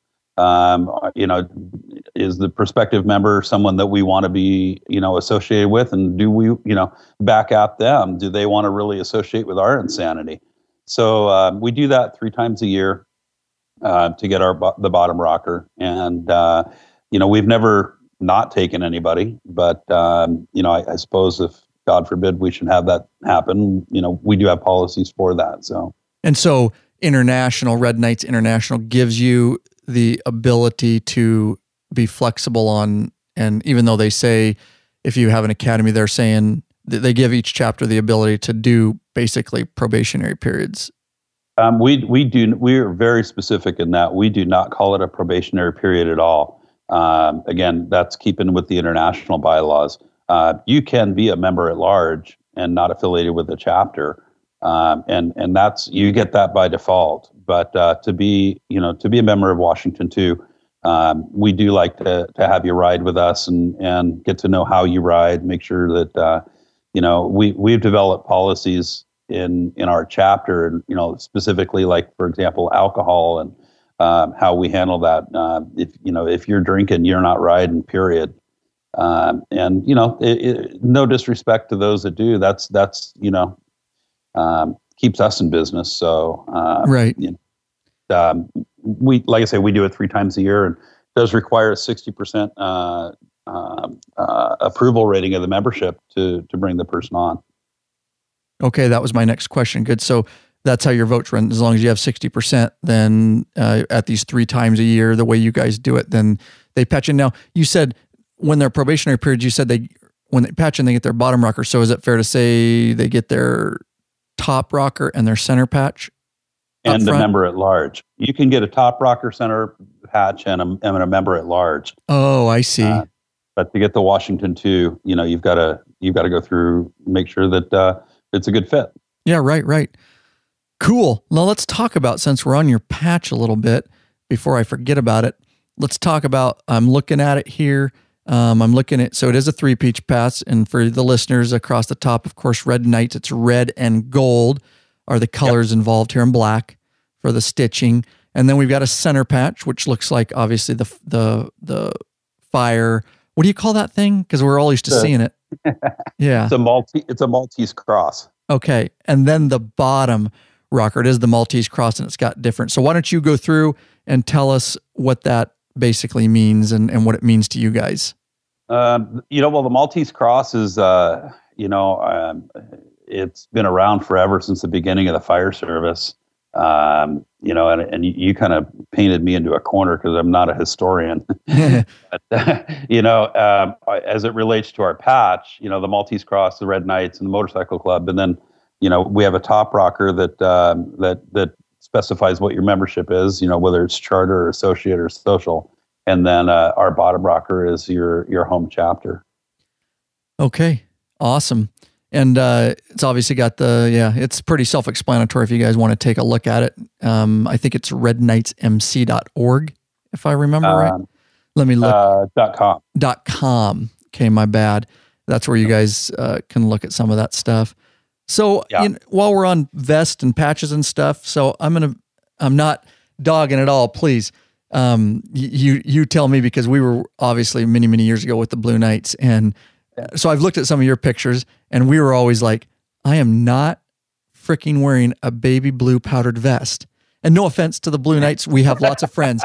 Is the prospective member someone that we want to be, associated with? And do we, back at them? Do they want to really associate with our insanity? So we do that 3 times a year to get the bottom rocker. And, we've never not taken anybody, but, I suppose if God forbid we should have that happen, we do have policies for that. So Red Knights International gives you the ability to be flexible on, and even though they say if you have an academy, they're saying they give each chapter the ability to do basically probationary periods. We're very specific in that we do not call it a probationary period at all. Again, that's keeping with the international bylaws. You can be a member at large and not affiliated with a chapter. And that's, you get that by default, but, to be a member of Washington 2, we do like to have you ride with us and get to know how you ride, make sure that, we've developed policies in our chapter, and, specifically, like, for example, alcohol and, how we handle that. If you're drinking, you're not riding, period. And, no disrespect to those that do, that's, keeps us in business. So, right. We, like I say, we do it 3 times a year, and it does require a 60% approval rating of the membership to bring the person on. Okay, that was my next question. Good. So that's how your votes run. As long as you have 60%, then at these 3 times a year, the way you guys do it, then they patch in. Now, you said when they're probationary periods, you said when they patch in, they get their bottom rocker. So is it fair to say they get their top rocker and their center patch? And the member at large. You can get a top rocker, center patch, and a member at large. Oh, I see. But to get the Washington 2, you've got to go through, make sure that it's a good fit. Yeah, right. Cool. Now let's talk about, since we're on your patch a little bit, before I forget about it, let's talk about, I'm looking at it here. So it is a 3-peach patch, and for the listeners across the top, of course, Red Knights, it's red and gold are the colors involved here, in black for the stitching. And then we've got a center patch, which looks like obviously the fire. What do you call that thing? Because we're all used to seeing it. Yeah. It's a Maltese cross. Okay. And then the bottom rocker, it is the Maltese cross, and it's got different. So why don't you go through and tell us what that basically means and what it means to you guys? Well, the Maltese cross is, it's been around forever, since the beginning of the fire service. And you kind of painted me into a corner because I'm not a historian. But, as it relates to our patch, the Maltese Cross, the Red Knights, and the Motorcycle Club, and then, we have a top rocker that specifies what your membership is, whether it's charter or associate or social. And then our bottom rocker is your home chapter. Okay. Awesome. And it's obviously got it's pretty self-explanatory if you guys want to take a look at it. I think it's redknightsmc.org, if I remember right. Let me look. .com. .com. Okay, my bad. That's where you guys can look at some of that stuff. So while we're on vest and patches and stuff, so I'm not dogging at all, please. You tell me, because we were obviously many years ago with the Blue Knights, and so I've looked at some of your pictures, and we were always like, I am not freaking wearing a baby blue powdered vest. And no offense to the Blue Knights, we have lots of friends.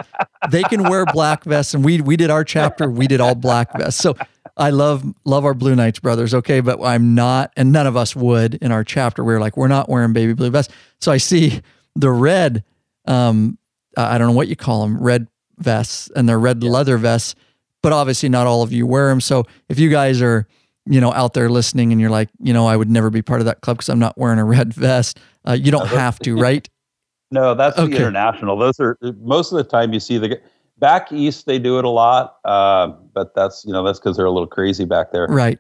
They can wear black vests, and we did our chapter, we did all black vests. So I love our Blue Knights brothers, okay, but I'm not, and none of us would in our chapter. We were like, we're not wearing baby blue vests. So I see the red, I don't know what you call them, red vests, and they're red leather vests, but obviously not all of you wear them. So if you guys are, out there listening and you're like, I would never be part of that club because I'm not wearing a red vest, you don't have to, right? No, that's the international. Those are, most of the time you see back east, they do it a lot. But that's because they're a little crazy back there. Right.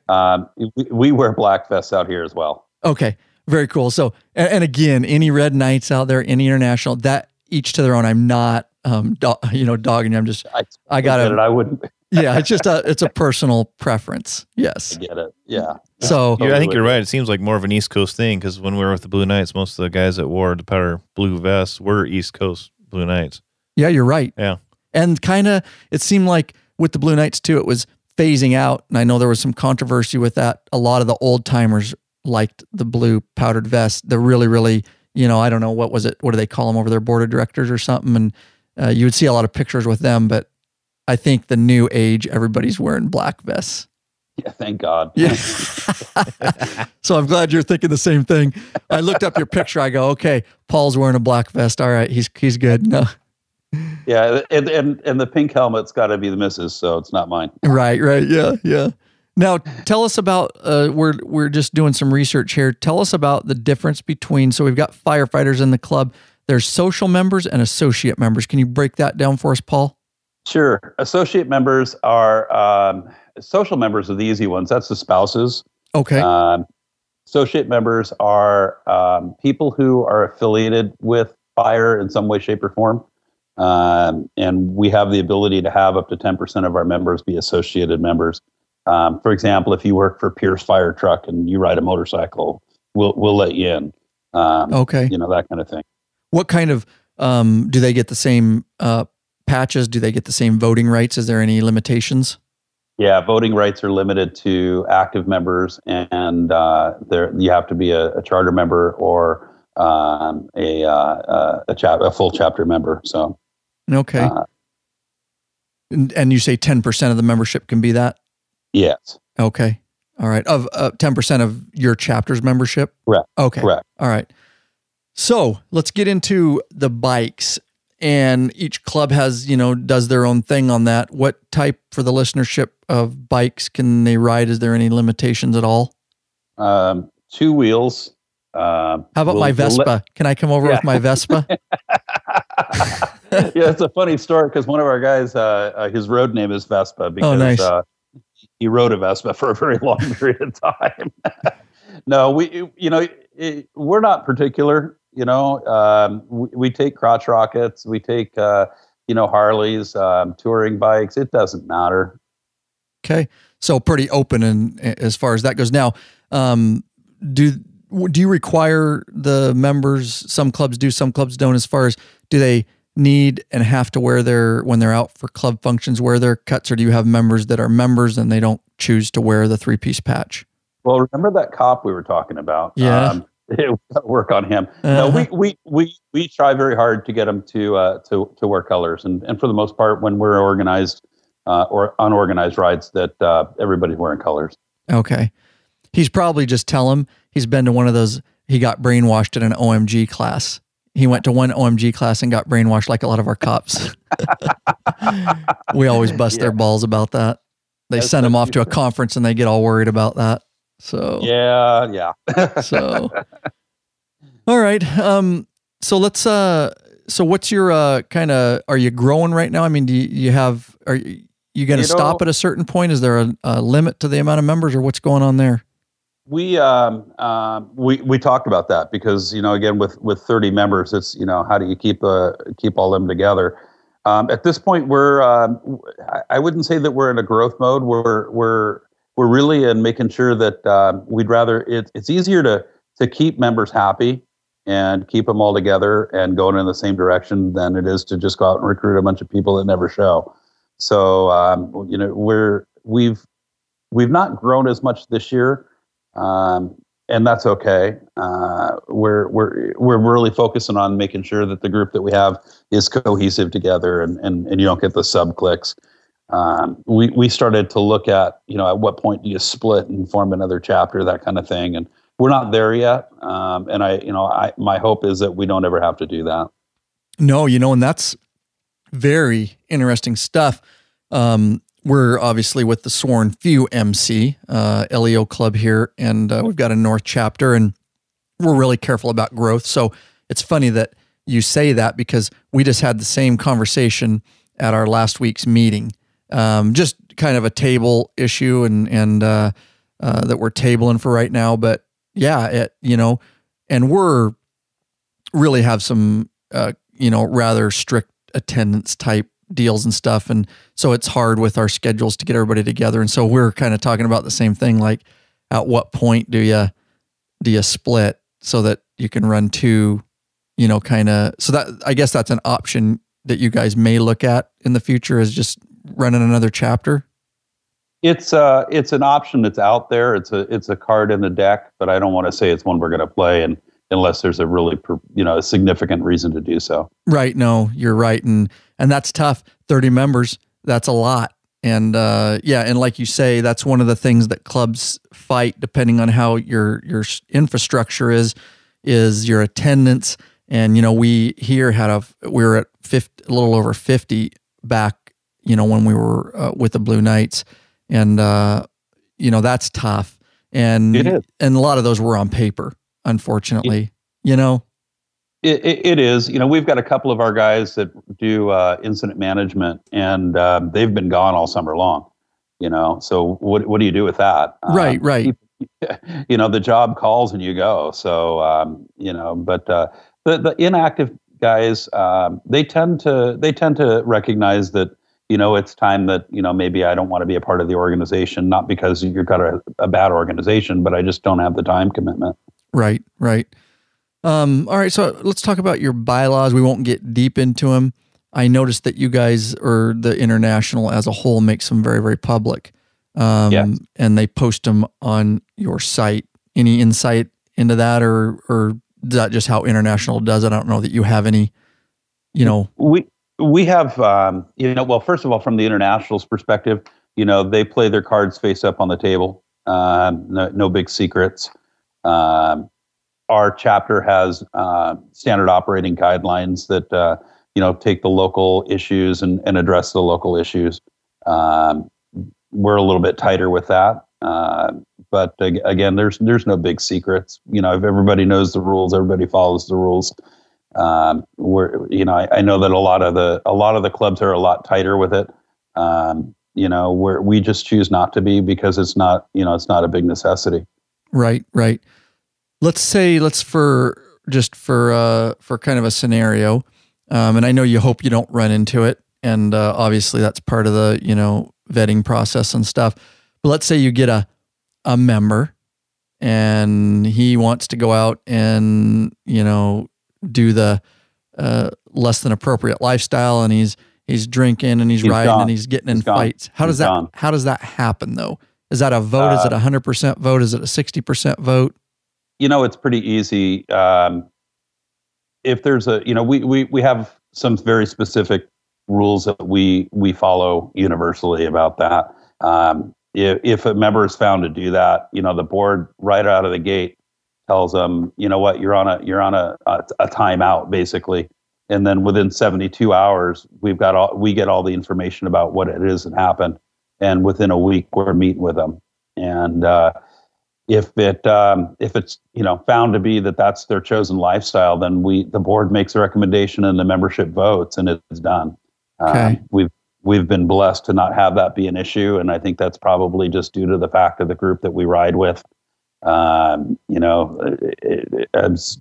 We wear black vests out here as well. Okay. Very cool. So, and again, any Red Knights out there, any international, that each to their own. I'm not, dogging you. I'm just, I got it. I wouldn't. Yeah. It's just it's a personal preference. Yes. I get it. Yeah. So I think you're right. It seems like more of an East Coast thing, because when we were with the Blue Knights, most of the guys that wore the powder blue vests were East Coast Blue Knights. Yeah, you're right. Yeah. And kind of, it seemed like with the Blue Knights too, it was phasing out. And I know there was some controversy with that. A lot of the old timers liked the blue powdered vest. The really, I don't know, what was it? What do they call them over there? Board of directors or something. And you would see a lot of pictures with them, but I think the new age, everybody's wearing black vests. Yeah, thank God. Yeah. So I'm glad you're thinking the same thing. I looked up your picture. I go, okay, Paul's wearing a black vest. All right, he's good. No. Yeah, and the pink helmet's got to be the missus, so it's not mine. Right. Yeah. Now, tell us about. We're just doing some research here. Tell us about the difference between. So we've got firefighters in the club. There's social members and associate members. Can you break that down for us, Paul? Sure. Associate members are social members are the easy ones. That's the spouses. Okay. Associate members are people who are affiliated with fire in some way, shape, or form. And we have the ability to have up to 10% of our members be associated members. For example, if you work for Pierce Fire Truck and you ride a motorcycle, we'll let you in. Okay. That kind of thing. What kind of, do they get the same patches? Do they get the same voting rights? Is there any limitations? Yeah, voting rights are limited to active members, and you have to be a charter member or a full chapter member. So, okay. And you say 10% of the membership can be that? Yes. Okay. All right. Of 10% of your chapter's membership? Correct. Okay. Correct. All right. So let's get into the bikes. And each club has, does their own thing on that. What type for the listenership of bikes can they ride? Is there any limitations at all? 2 wheels. How about my Vespa? Can I come over with my Vespa? Yeah, it's a funny story because one of our guys, his road name is Vespa because nice. He rode a Vespa for a very long period of time. No, we're not particular. We take crotch rockets, we take Harleys, touring bikes. It doesn't matter. Okay, so pretty open and as far as that goes. Now, do you require the members? Some clubs do, some clubs don't. As far as, do they need and have to wear when they're out for club functions, wear their cuts, or do you have members that are members and they don't choose to wear the 3-piece patch? Well, remember that cop we were talking about? Yeah. Work on him. No, we try very hard to get them to wear colors, and for the most part, when we're organized or unorganized rides, that everybody's wearing colors. Okay, he's probably just tell him he's been to one of those. He got brainwashed in an OMG class. He went to one OMG class and got brainwashed like a lot of our cops. We always bust their balls about that. They send him off to a conference and they get all worried about that. So yeah. So, all right. So let's. So what's your kind of? Are you growing right now? I mean, do you have? you going to stop at a certain point? Is there a limit to the amount of members, or what's going on there? We talked about that because, again, with 30 members, it's, how do you keep all them together? At this point, I wouldn't say that we're in a growth mode. We're really in making sure that we'd rather it's easier to keep members happy and keep them all together and going in the same direction than it is to just go out and recruit a bunch of people that never show. So we've not grown as much this year. And that's okay. We're really focusing on making sure that the group that we have is cohesive together and you don't get the sub cliques. We started to look at, at what point do you split and form another chapter, that kind of thing. And we're not there yet. And my hope is that we don't ever have to do that. No, and that's very interesting stuff. We're obviously with the Sworn Few MC, LEO club here, and we've got a North chapter, and we're really careful about growth. So it's funny that you say that because we just had the same conversation at our last week's meeting. Just kind of a table issue and that we're tabling for right now. But yeah, and we're really have some, rather strict attendance type deals and stuff. And so it's hard with our schedules to get everybody together. And so we're kind of talking about the same thing, like at what point do you split so that you can run two, so that, I guess that's an option that you guys may look at in the future, is just running another chapter. It's an option that's out there. It's a card in the deck, but I don't want to say it's one we're going to play unless there's a really, a significant reason to do so. Right. No, you're right. And that's tough. 30 members, that's a lot. And and like you say, that's one of the things that clubs fight, depending on how your infrastructure is your attendance. And, we here we were at a little over 50 back, when we were with the Blue Knights. And, that's tough. And it is. And a lot of those were on paper, unfortunately, It is. We've got a couple of our guys that do incident management, and they've been gone all summer long. So what do you do with that? Right. The job calls and you go. So but the inactive guys, they tend to recognize that it's time that maybe I don't want to be a part of the organization, not because you've got a bad organization, but I just don't have the time commitment. Right. All right, so let's talk about your bylaws. We won't get deep into them. I noticed that you guys, or the International as a whole, makes them very, very public. Yes. And they post them on your site. Any insight into that, or is that just how International does it? I don't know that you have any, We have, well, first of all, from the International's perspective, they play their cards face up on the table. No big secrets. Our chapter has standard operating guidelines that take the local issues and address the local issues. We're a little bit tighter with that, but again, there's no big secrets. If everybody knows the rules, everybody follows the rules. I know that a lot of the clubs are a lot tighter with it. We just choose not to be because it's not a big necessity. Right. Let's for kind of a scenario, and I know you hope you don't run into it, and obviously that's part of the vetting process and stuff. But let's say you get a member, and he wants to go out and do the less than appropriate lifestyle, and he's drinking and he's riding and he's getting in fights. How does that happen though? Is that a vote? Is it 100% vote? Is it a 60% vote? It's pretty easy. If there's we have some very specific rules that we follow universally about that. If a member is found to do that, the board right out of the gate tells them, you're on a timeout basically. And then within 72 hours, we get all the information about what it is that happened. And within a week, we're meeting with them. And if it's found to be that that's their chosen lifestyle, then the board makes a recommendation and the membership votes, and it's done. Okay. we've been blessed to not have that be an issue. And I think that's probably just due to the fact of the group that we ride with. As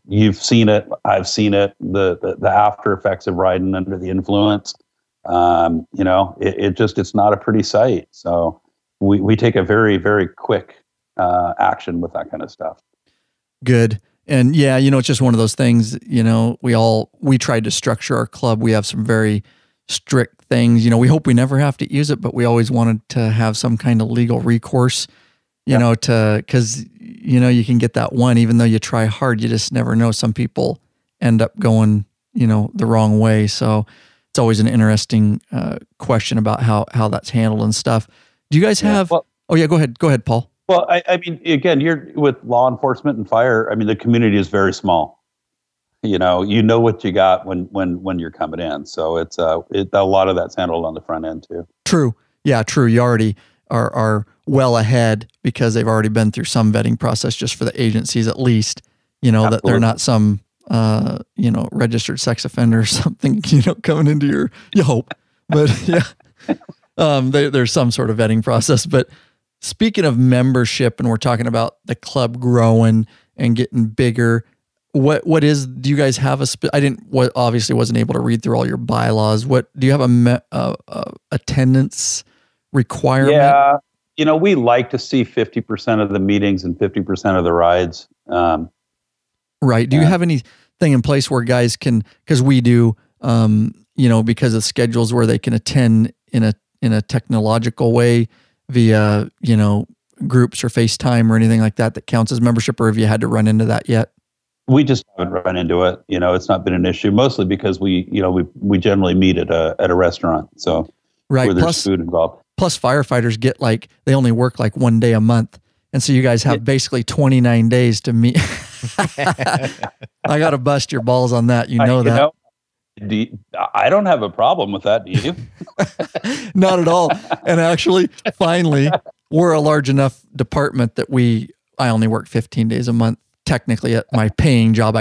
you've seen it, I've seen it, the after effects of riding under the influence. It's not a pretty sight. So we take a very, very quick action with that kind of stuff. Good. And yeah, it's just one of those things, we tried to structure our club. We have some very strict things, we hope we never have to use it, but we always wanted to have some kind of legal recourse, cause you can get that one, even though you try hard, you just never know. Some people end up going, the wrong way. So it's always an interesting question about how that's handled and stuff. Do you guys have, go ahead, Paul. Well, I mean, again, you're with law enforcement and fire. I mean, the community is very small. You know what you got when you're coming in. So it's a lot of that's handled on the front end too. True. Yeah, true. You already are well ahead because they've already been through some vetting process just for the agencies, at least, Absolutely. That they're not some, registered sex offender or something, coming into you hope, but yeah, there's some sort of vetting process. But speaking of membership, and we're talking about the club growing and getting bigger, do you guys have obviously wasn't able to read through all your bylaws. What do you have a attendance requirement? Yeah. We like to see 50% of the meetings and 50% of the rides. Right. Do you have anything in place where guys can, because we do, because of schedules where they can attend in a technological way via, groups or FaceTime or anything like that counts as membership, or have you had to run into that yet? We just haven't run into it. It's not been an issue, mostly because we generally meet at a restaurant. So right. Where there's food involved. Plus firefighters get they only work 1 day a month. And so you guys have basically 29 days to meet. I got to bust your balls on that. That. I don't have a problem with that. Do you? Not at all. And actually, finally, we're a large enough department that I only work 15 days a month. Technically at my paying job,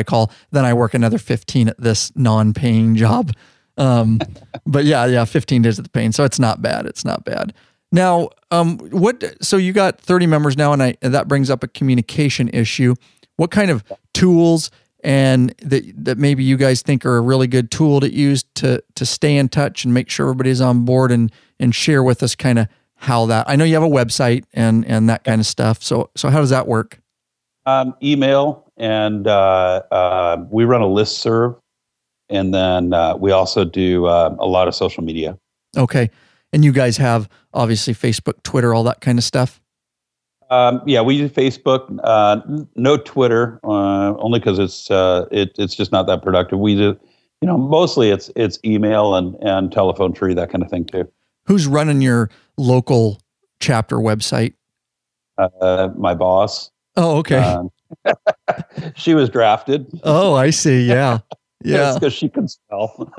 then I work another 15 at this non-paying job. But yeah, 15 days at the paying. So it's not bad. It's not bad. Now, so you got 30 members now, and that brings up a communication issue. What kind of tools and that maybe you guys think are a really good tool to use to stay in touch and make sure everybody's on board and share with us kind of how that, I know you have a website and that kind of stuff. So how does that work? Email, and we run a listserv, and then we also do a lot of social media. Okay. And you guys have obviously Facebook, Twitter, all that kind of stuff? Yeah, we use Facebook, no Twitter, only because it's just not that productive. We do, mostly it's email and telephone tree, that kind of thing too. Who's running your local chapter website? My boss. Oh, okay. She was drafted. Oh, I see. Yeah. Yeah. Because she can spell.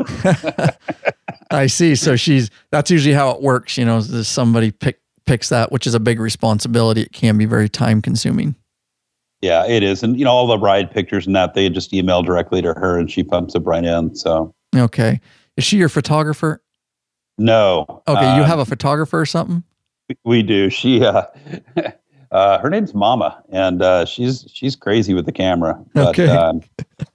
I see. So that's usually how it works. Somebody picks that, which is a big responsibility. It can be very time consuming. Yeah, it is. And, all the ride pictures and that, they just email directly to her and she pumps it right in. So. Okay. Is she your photographer? No. Okay. You have a photographer or something? We do. She, her name's Mama, and she's crazy with the camera. But, okay.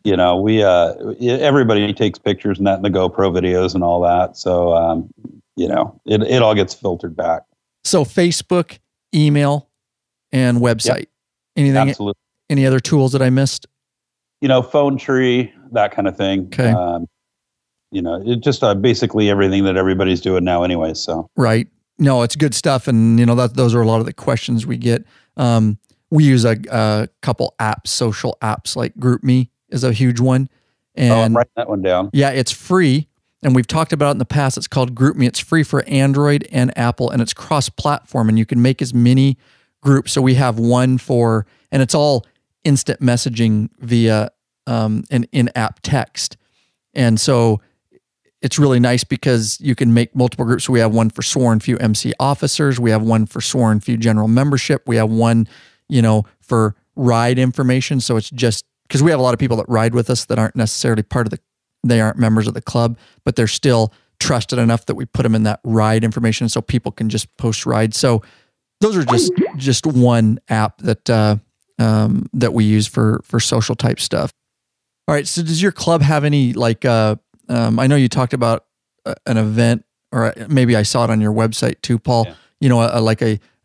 Everybody takes pictures and that, and the GoPro videos and all that. So, it all gets filtered back. So Facebook, email, and website. Yep. Anything? Absolutely. Any other tools that I missed? Phone tree, that kind of thing. Okay. It just basically everything that everybody's doing now anyway. So. Right. No, it's good stuff. And, those are a lot of the questions we get. We use a couple apps, social apps, like GroupMe is a huge one. And I'm writing that one down. Yeah, it's free. And we've talked about it in the past. It's called GroupMe. It's free for Android and Apple, and it's cross-platform, and you can make as many groups. So we have one and it's all instant messaging via an in-app text. And so it's really nice because you can make multiple groups. So we have one for sworn few MC officers. We have one for sworn few general membership. We have one, for ride information. So it's just because we have a lot of people that ride with us that aren't necessarily they aren't members of the club, but they're still trusted enough that we put them in that ride information so people can just post rides. So those are just one app that that we use for social type stuff. All right. So does your club have any I know you talked about an event, or maybe I saw it on your website too, Paul. Yeah. You know,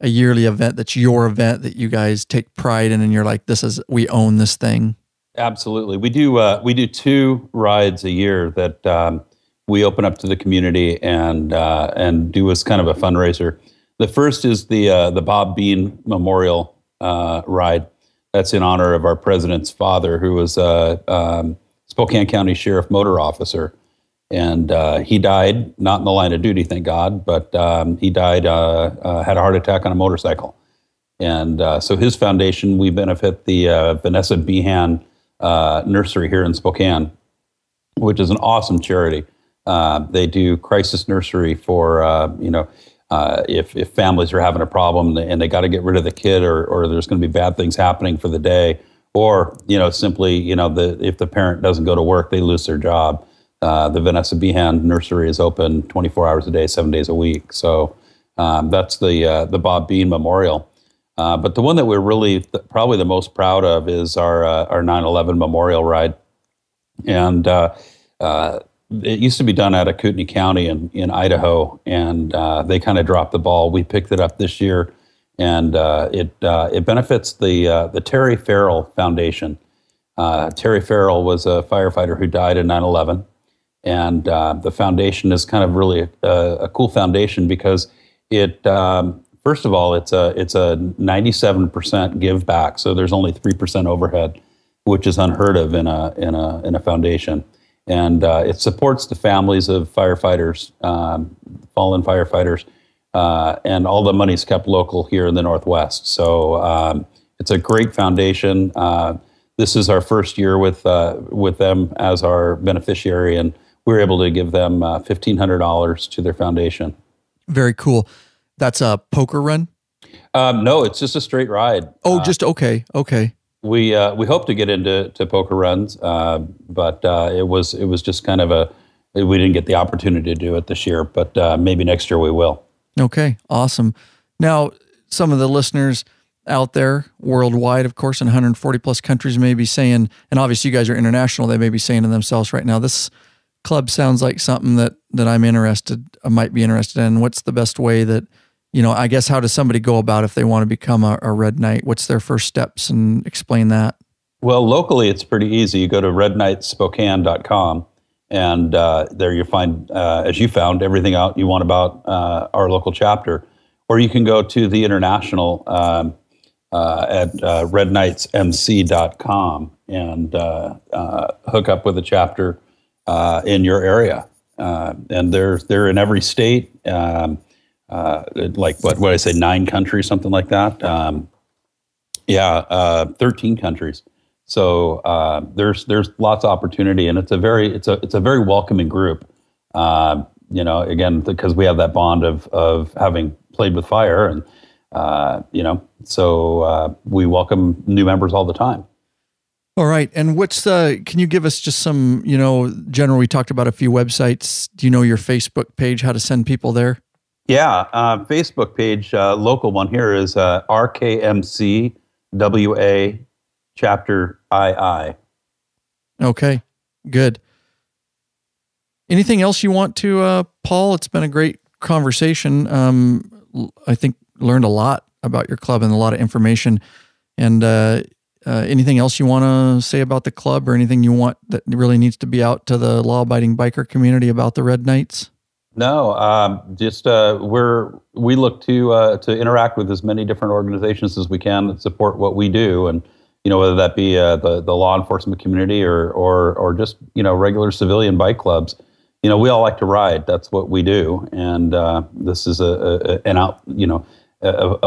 a yearly event that's your event that you guys take pride in, and you're like, we own this thing. Absolutely. We do 2 rides a year that we open up to the community and do as kind of a fundraiser. The first is the Bob Bean Memorial ride. That's in honor of our president's father, who was a Spokane County Sheriff motor officer. And he died, not in the line of duty, thank God, but he died, had a heart attack on a motorcycle. And so his foundation, we benefit the Vanessa Behan Nursery here in Spokane, which is an awesome charity. They do crisis nursery for, if families are having a problem and they got to get rid of the kid, or there's going to be bad things happening for the day, or, simply, if the parent doesn't go to work, they lose their job. The Vanessa Behan Nursery is open 24 hours a day, 7 days a week. So that's the Bob Bean Memorial. But the one that we're really probably the most proud of is our 9/11 Memorial Ride. And it used to be done out of Kootenai County in Idaho, and they kind of dropped the ball. We picked it up this year, and it benefits the Terry Farrell Foundation. Terry Farrell was a firefighter who died in 9/11. And the foundation is kind of really a cool foundation because it, first of all, it's a 97% give back. So there's only 3% overhead, which is unheard of in a foundation. And it supports the families of firefighters, fallen firefighters, and all the money's kept local here in the Northwest. So it's a great foundation. This is our first year with them as our beneficiary, and we were able to give them $1,500 to their foundation. Very cool. That's a poker run? No, it's just a straight ride. Oh, okay. We hope to get into poker runs, but it was just kind of we didn't get the opportunity to do it this year, but maybe next year we will. Okay, awesome. Now, some of the listeners out there worldwide, of course, in 140 plus countries may be saying, and obviously you guys are international, they may be saying to themselves right now, this club sounds like something that I might be interested in. What's the best way that, I guess, how does somebody go about if they want to become a Red Knight? What's their first steps, and explain that? Well, locally, it's pretty easy. You go to redknightspokane.com, and there you find, as you found, everything out you want about our local chapter. Or you can go to the international at redknightsmc.com and hook up with a chapter in your area. And they're in every state, like what I say, 9 countries, something like that. 13 countries. So there's lots of opportunity, and it's a very welcoming group. Again, because we have that bond of having played with fire, and so we welcome new members all the time. All right. And can you give us just some, general, we talked about a few websites. Do you know your Facebook page, how to send people there? Yeah. Facebook page, local one here is RKMCWA Chapter II. Okay, good. Anything else you want to, Paul? It's been a great conversation. I think learned a lot about your club and a lot of information. And anything else you want to say about the club, or anything you want that really needs to be out to the law-abiding biker community about the Red Knights? No, just we look to interact with as many different organizations as we can that support what we do, and whether that be the law enforcement community or just regular civilian bike clubs. We all like to ride. That's what we do, and this is a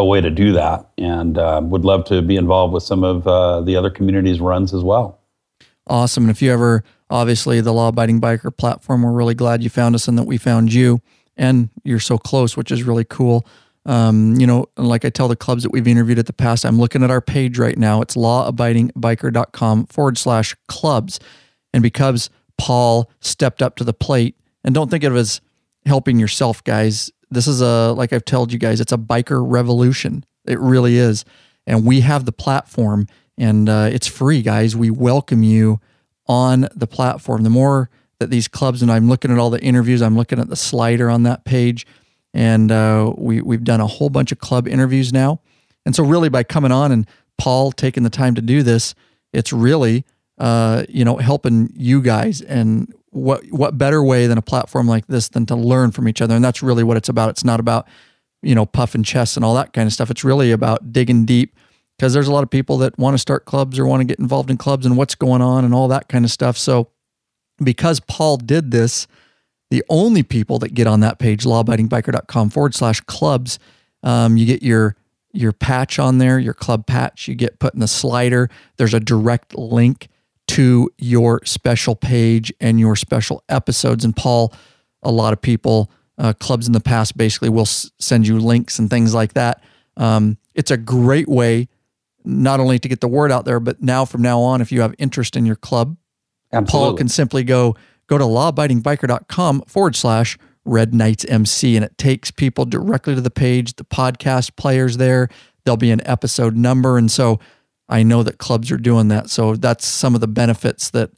way to do that, and would love to be involved with some of the other communities' runs as well. Awesome. And if you ever, obviously, the Law Abiding Biker platform, we're really glad you found us and that we found you, and you're so close, which is really cool. Like I tell the clubs that we've interviewed at the past, I'm looking at our page right now. It's lawabidingbiker.com/clubs. And because Paul stepped up to the plate, and don't think of it as helping yourself, guys. This is like I've told you guys, it's a biker revolution. It really is. And we have the platform, and it's free, guys. We welcome you on the platform. The more that these clubs, and I'm looking at all the interviews, I'm looking at the slider on that page, and we've done a whole bunch of club interviews now. And so really by coming on and Paul taking the time to do this, it's really, helping you guys. And what better way than a platform like this than to learn from each other? And that's really what it's about. It's not about, puffing chests and all that kind of stuff. It's really about digging deep, because there's a lot of people that want to start clubs or want to get involved in clubs and what's going on and all that kind of stuff. So because Paul did this, the only people that get on that page, lawabidingbiker.com/clubs, you get your patch on there, your club patch, you get put in the slider. There's a direct link to your special page and your special episodes. And Paul, a lot of people, clubs in the past basically will send you links and things like that. It's a great way not only to get the word out there, but now from now on, if you have interest in your club, Absolutely. Paul can simply go to lawabidingbiker.com/Red Knights MC, and it takes people directly to the page, the podcast players there. There'll be an episode number. And so I know that clubs are doing that. So that's some of the benefits that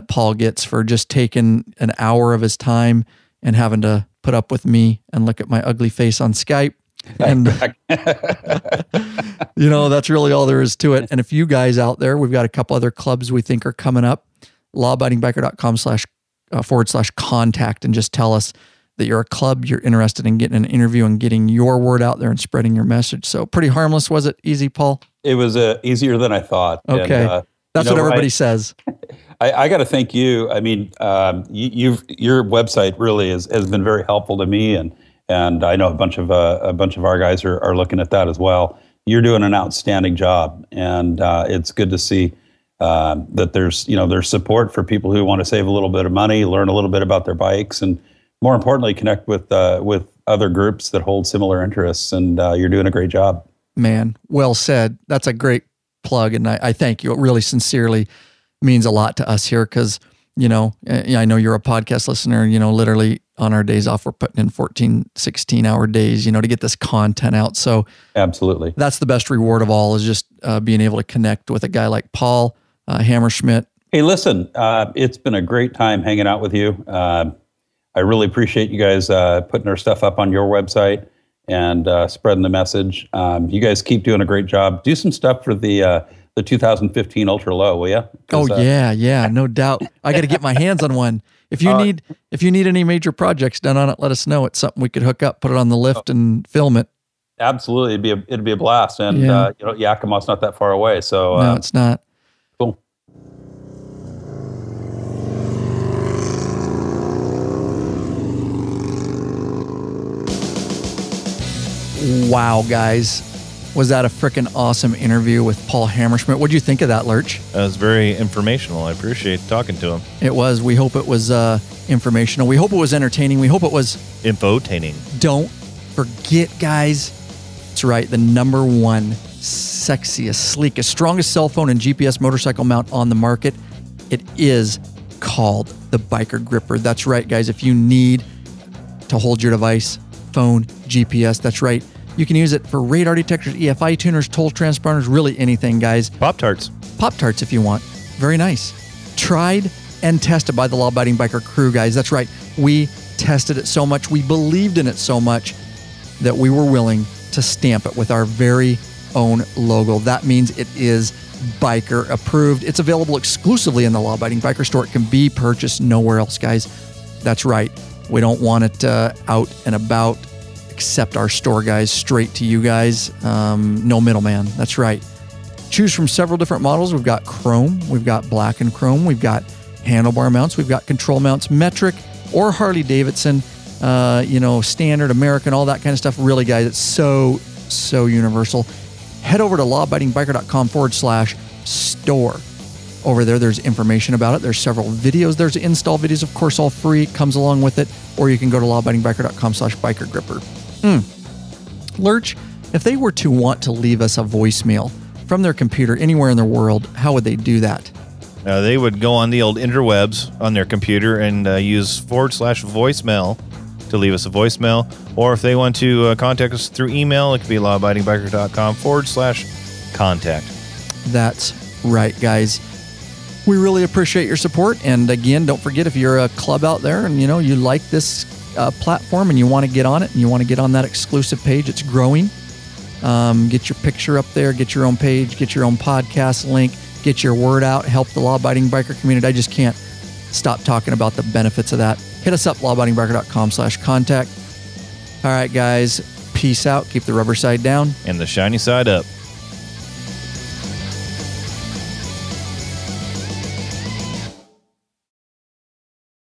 Paul gets for just taking an hour of his time and having to put up with me and look at my ugly face on Skype. And, that's really all there is to it. And if you guys out there, we've got a couple other clubs we think are coming up, lawabidingbiker.com/contact, and just tell us that you're a club, you're interested in getting an interview and getting your word out there and spreading your message. So pretty harmless. Was it easy, Paul? It was easier than I thought. Okay. And, that's what everybody says. I got to thank you. I mean, your website really has been very helpful to me, and I know a bunch of our guys are looking at that as well. You're doing an outstanding job, and it's good to see that there's support for people who want to save a little bit of money, learn a little bit about their bikes, and more importantly, connect with other groups that hold similar interests. And you're doing a great job. Man, well said. That's a great plug, and I thank you. It really sincerely means a lot to us here, because I know you're a podcast listener. Literally on our days off, we're putting in 14, 16-hour days, to get this content out. So absolutely, that's the best reward of all, is just being able to connect with a guy like Paul Hammerschmidt. Hey, listen, it's been a great time hanging out with you. I really appreciate you guys putting our stuff up on your website and spreading the message. You guys keep doing a great job. Do some stuff for the 2015 Ultra Low, will you? Oh yeah, no doubt. I got to get my hands on one. If you need any major projects done on it, let us know. It's something we could hook up, put it on the lift, and film it. Absolutely, it'd be a blast. And Yakima's not that far away, so no, it's not. Cool. Wow, guys. Was that a freaking awesome interview with Paul Hammerschmidt? What did you think of that, Lurch? It was very informational. I appreciate talking to him. It was. We hope it was informational. We hope it was entertaining. We hope it was... infotaining. Don't forget, guys. That's right. The number one sexiest, sleekest, strongest cell phone and GPS motorcycle mount on the market. It is called the Biker Gripper. That's right, guys. If you need to hold your device, phone, GPS, that's right. You can use it for radar detectors, EFI tuners, toll transponders, really anything, guys. Pop-Tarts. Pop-Tarts if you want. Very nice. Tried and tested by the Law Abiding Biker crew, guys. That's right. We tested it so much, we believed in it so much that we were willing to stamp it with our very own logo. That means it is biker approved. It's available exclusively in the Law Abiding Biker store. It can be purchased nowhere else, guys. That's right. We don't want it out and about. Accept our store, guys, straight to you guys. No middleman. That's right. Choose from several different models. We've got chrome, we've got black and chrome, we've got handlebar mounts, we've got control mounts, metric or Harley Davidson, standard, American, all that kind of stuff. Really, guys, it's so universal. Head over to lawabidingbiker.com/store. Over there's information about it. There's several videos. There's install videos, of course, all free. It comes along with it. Or you can go to lawabidingbiker.com/bikergripper. Lurch, if they were to want to leave us a voicemail from their computer anywhere in the world, how would they do that? They would go on the old interwebs on their computer and use /voicemail to leave us a voicemail. Or if they want to contact us through email, it could be lawabidingbiker.com/contact. That's right, guys. We really appreciate your support. And again, don't forget, if you're a club out there and you like this platform and you want to get on it and you want to get on that exclusive page, it's growing. Get your picture up there, get your own page, get your own podcast link, get your word out, help the law-abiding biker community. I just can't stop talking about the benefits of that. Hit us up, lawabidingbiker.com/contact. All right, guys, peace out. Keep the rubber side down and the shiny side up.